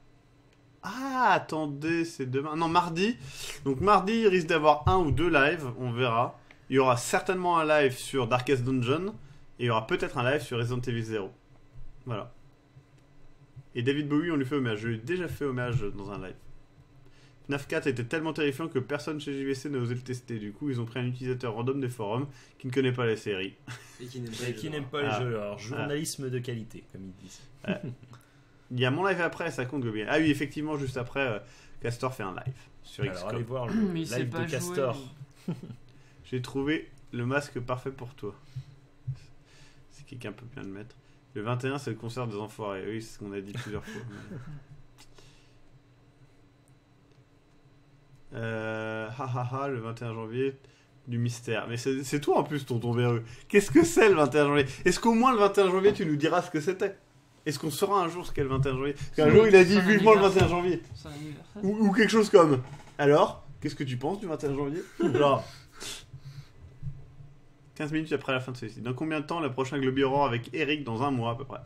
Ah, attendez, c'est demain. Non, mardi. Donc, mardi, il risque d'avoir un ou deux lives, on verra. Il y aura certainement un live sur Darkest Dungeon. Et il y aura peut-être un live sur Resident Evil 0. Voilà. Et David Bowie, on lui fait hommage. Je lui ai déjà fait hommage dans un live. FNAF 4 était tellement terrifiant que personne chez JVC n'a osé le tester. Du coup, ils ont pris un utilisateur random des forums qui ne connaît pas la série. Et qui n'aime pas, les jeux. Alors, journalisme de qualité, comme ils disent. Il y a mon live après, ça compte bien. Ah oui, effectivement, juste après, Castor fait un live sur XCOM. Alors, allez voir le Mais live de Castor. J'ai trouvé le masque parfait pour toi. Si quelqu'un peut bien le mettre. Le 21, c'est le concert des Enfoirés. Oui, c'est ce qu'on a dit plusieurs fois. Le 21 janvier, du mystère. Mais c'est toi en plus, tonton Véreux. Qu'est-ce que c'est le 21 janvier ? Est-ce qu'au moins le 21 janvier, tu nous diras ce que c'était ? Est-ce qu'on saura un jour ce qu'est le 21 janvier ? Parce qu'un jour, il a dit vivement le 21 janvier. C'est un anniversaire. Ou quelque chose comme. Alors, qu'est-ce que tu penses du 21 janvier ? Genre. 15 minutes après la fin de celle-ci. Dans combien de temps la prochaine Globi Horror avec Eric ? Dans un mois à peu près.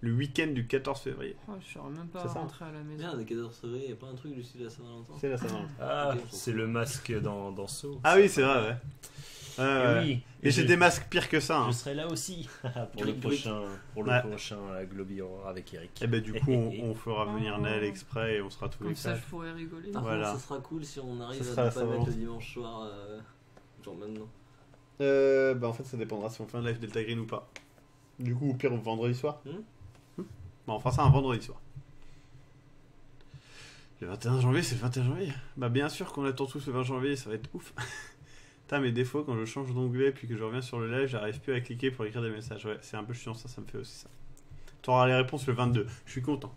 Le week-end du 14 février. Oh, je serais même pas C'est ça. rentré à la maison. Merde, 14 février, il n'y a pas un truc du style de la Saint-Valentin ? C'est la Saint-Valentin. Ah, Ok, c'est le masque dans Saw. Ah oui, c'est vrai, ouais. Oui. Et j'ai des masques pires que ça. Hein. Je serai là aussi pour le prochain Globi Horror avec Eric. Et ben du coup, on fera venir Nel exprès et on sera tous les Comme ça, quatre. je pourrais rigoler. Par Voilà. contre, ça sera cool si on arrive Ça à sera ne la pas mettre Saint-Valentin. le dimanche soir, genre maintenant. Bah en fait, ça dépendra si on fait un live Delta Green ou pas. Du coup, au pire, vendredi soir. Bon, on fera ça un vendredi soir. Le 21 janvier, c'est le 21 janvier. Bah bien sûr qu'on attend tous le 20 janvier, ça va être ouf. Putain, mais des fois, quand je change d'onglet puis que je reviens sur le live, j'arrive plus à cliquer pour écrire des messages. Ouais, c'est un peu chiant, ça me fait aussi ça. Tu auras les réponses le 22. Je suis content.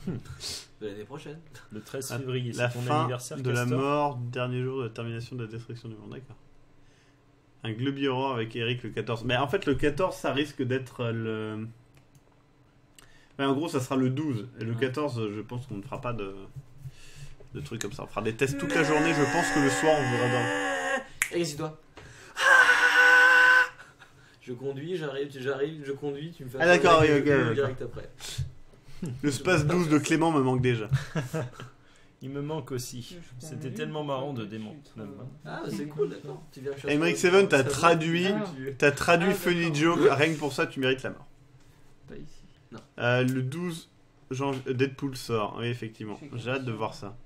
De l'année prochaine. Le 13 février, La c'est ton fin anniversaire, de la Castor. mort, dernier jour de la termination de la destruction du monde, d'accord. Un Globi Horror avec Eric le 14. Mais en fait, le 14, ça risque d'être le... Ouais, en gros, ça sera le 12. Et le 14, je pense qu'on ne fera pas de de trucs comme ça. On fera des tests toute la journée. Je pense que le soir, on verra dans. Exerce-toi. Je conduis, j'arrive, je conduis, tu me fais. Ah d'accord, oui, ok. Direct après. Le space 12 de Clément me manque déjà. Il me manque aussi. C'était tellement marrant de démonter. Ah, c'est cool, d'accord. Emmerich Seven, t'as traduit Funny Joke. Rien que pour ça, tu mérites la mort. Pas ici. Non. Le 12 janvier, Deadpool sort. Oui, effectivement. J'ai hâte de voir ça.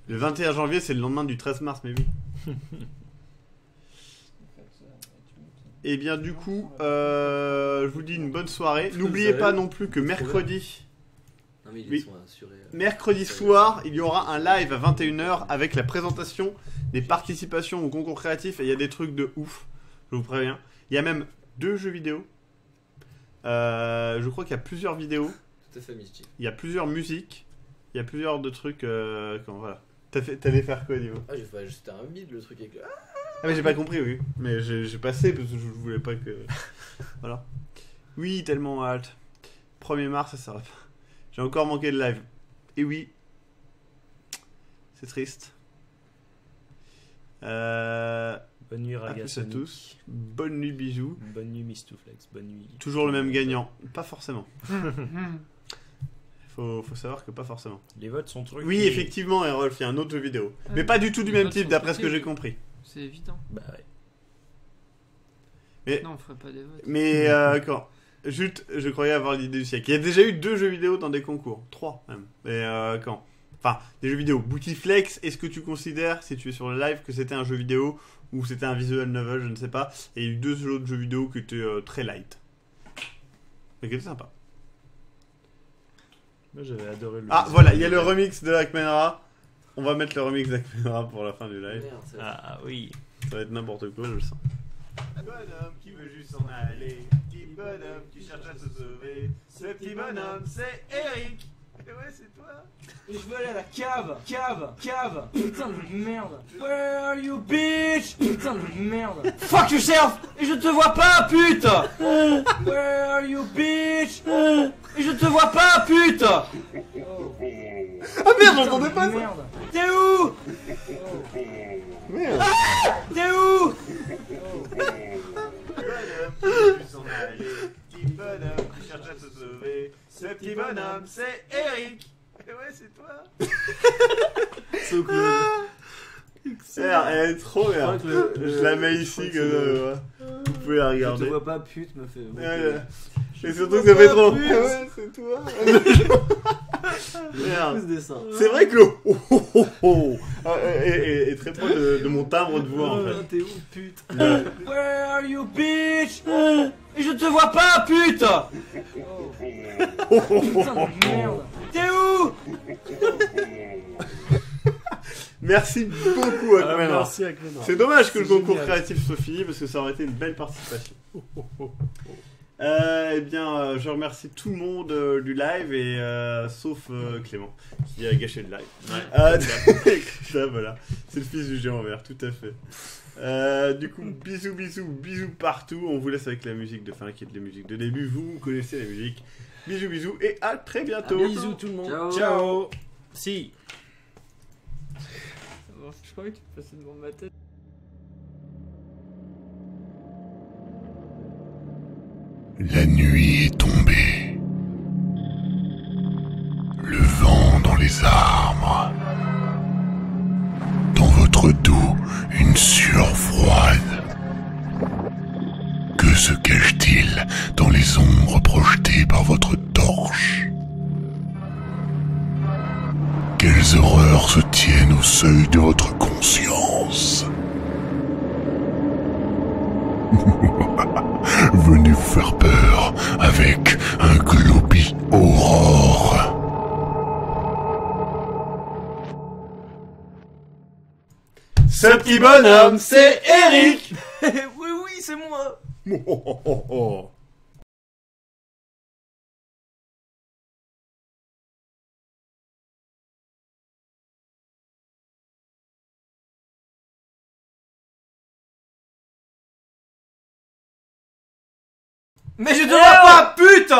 Le 21 janvier, c'est le lendemain du 13 mars, mais oui. Et bien du coup, je vous dis une bonne soirée. N'oubliez pas non plus que mercredi, mercredi soir, il y aura un live à 21h avec la présentation des participations au concours créatif. Et il y a des trucs de ouf, je vous préviens. Il y a même 2 jeux vidéo. Je crois qu'il y a plusieurs vidéos. Tout à fait mystique. Il y a plusieurs musiques. Il y a plusieurs de trucs. Voilà. T'allais faire quoi, Niveau? Ah, j'ai fait juste un bide le truc avec le. Ah mais j'ai pas compris, oui. Mais j'ai passé parce que je voulais pas que... Voilà. Oui, tellement hâte. 1er mars, ça s'arrête pas. J'ai encore manqué de live. Et oui. C'est triste. Bonne nuit, à Raga plus à tous. Bonne nuit, bisous. Bonne nuit, Mistouflex. Bonne nuit. Toujours le même gagnant. Pas forcément. Faut savoir que pas forcément. Les votes sont trucs. Oui, effectivement, Erolf, il y a un autre jeu vidéo. Mais pas du tout du même type, d'après ce que j'ai compris. C'est évident. Bah ouais. Mais, non, on ferait pas des votes. Mais quand Juste, je croyais avoir l'idée du siècle. Il y a déjà eu 2 jeux vidéo dans des concours. 3 même. Mais quand Enfin, des jeux vidéo. Bootyflex, est-ce que tu considères, si tu es sur le live, que c'était un jeu vidéo ou c'était un visual novel, je ne sais pas. Et il y a eu 2 autres jeux vidéo qui étaient très light. Mais qui étaient sympas. Moi j'avais adoré le... Ah voilà, il y a le remix de Akmenra. On va mettre le remix d'Akmenra pour la fin du live. Ah oui. Ça va être n'importe quoi, je le sens. Bonhomme qui veut juste s'en aller, petit bonhomme qui cherche à se sauver. Ce petit bonhomme, c'est Eric. Et ouais, c'est toi. Et je veux aller à la cave. Putain de merde. Where are you, bitch? Putain de merde. Fuck yourself. Et je te vois pas, pute. Where are you, bitch? Et je te vois pas, pute. Ah merde, j'entendais pas ça. Merde. T'es où? Merde. Ah, t'es où? Bonhomme qui veut juste s'en aller, petit bonhomme qui cherche à se sauver. Ce petit bonhomme, c'est Eric. Et ouais, c'est toi. So cool. Elle est trop bien. Je la mets ici que vous pouvez la regarder. Je te vois pas, pute, me fait. Et surtout que ça fait trop. Ouais, c'est toi. Merde. C'est vrai que le est très proche de mon timbre de voix en fait. T'es où, pute? Where are you, bitch? Et je te vois pas, pute. Putain de merde. T'es où? Merci beaucoup Akmenra. Merci Akmenra. C'est dommage que le concours créatif soit fini parce que ça aurait été une belle participation. Eh bien, je remercie tout le monde du live et sauf Clément qui a gâché le live. Ouais. Ça, voilà, c'est le fils du géant vert, tout à fait. Du coup, bisous partout. On vous laisse avec la musique de fin qui est la musique de début. Vous connaissez la musique. Bisous et à très bientôt. Bisous tout le monde. Ciao. Si. Je croyais que tu passais devant ma tête. La nuit est tombée. Le vent dans les arbres. Dans votre dos, une sueur froide. Que se cache-t-il dans les ombres projetées par votre torche? Quelles horreurs se tiennent au seuil de votre conscience? Venez vous faire peur avec un Globy Aurore. Ce petit bonhomme, c'est Eric. Oui, c'est moi. Mais je te vois pas, pute.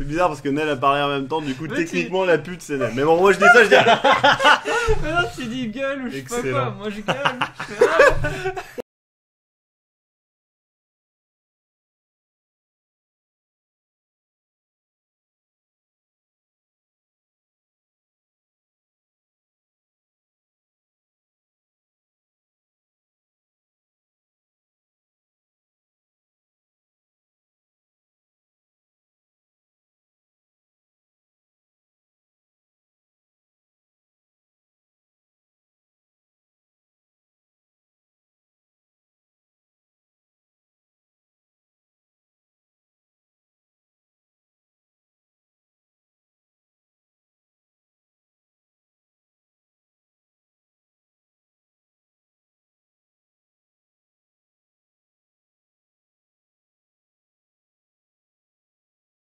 C'est bizarre parce que Nel a parlé en même temps, du coup, techniquement, la pute, c'est Nel. Mais bon, moi je dis ça, je dis rien. Mais non, tu dis gueule ou je sais pas quoi. Excellent. Moi je gueule.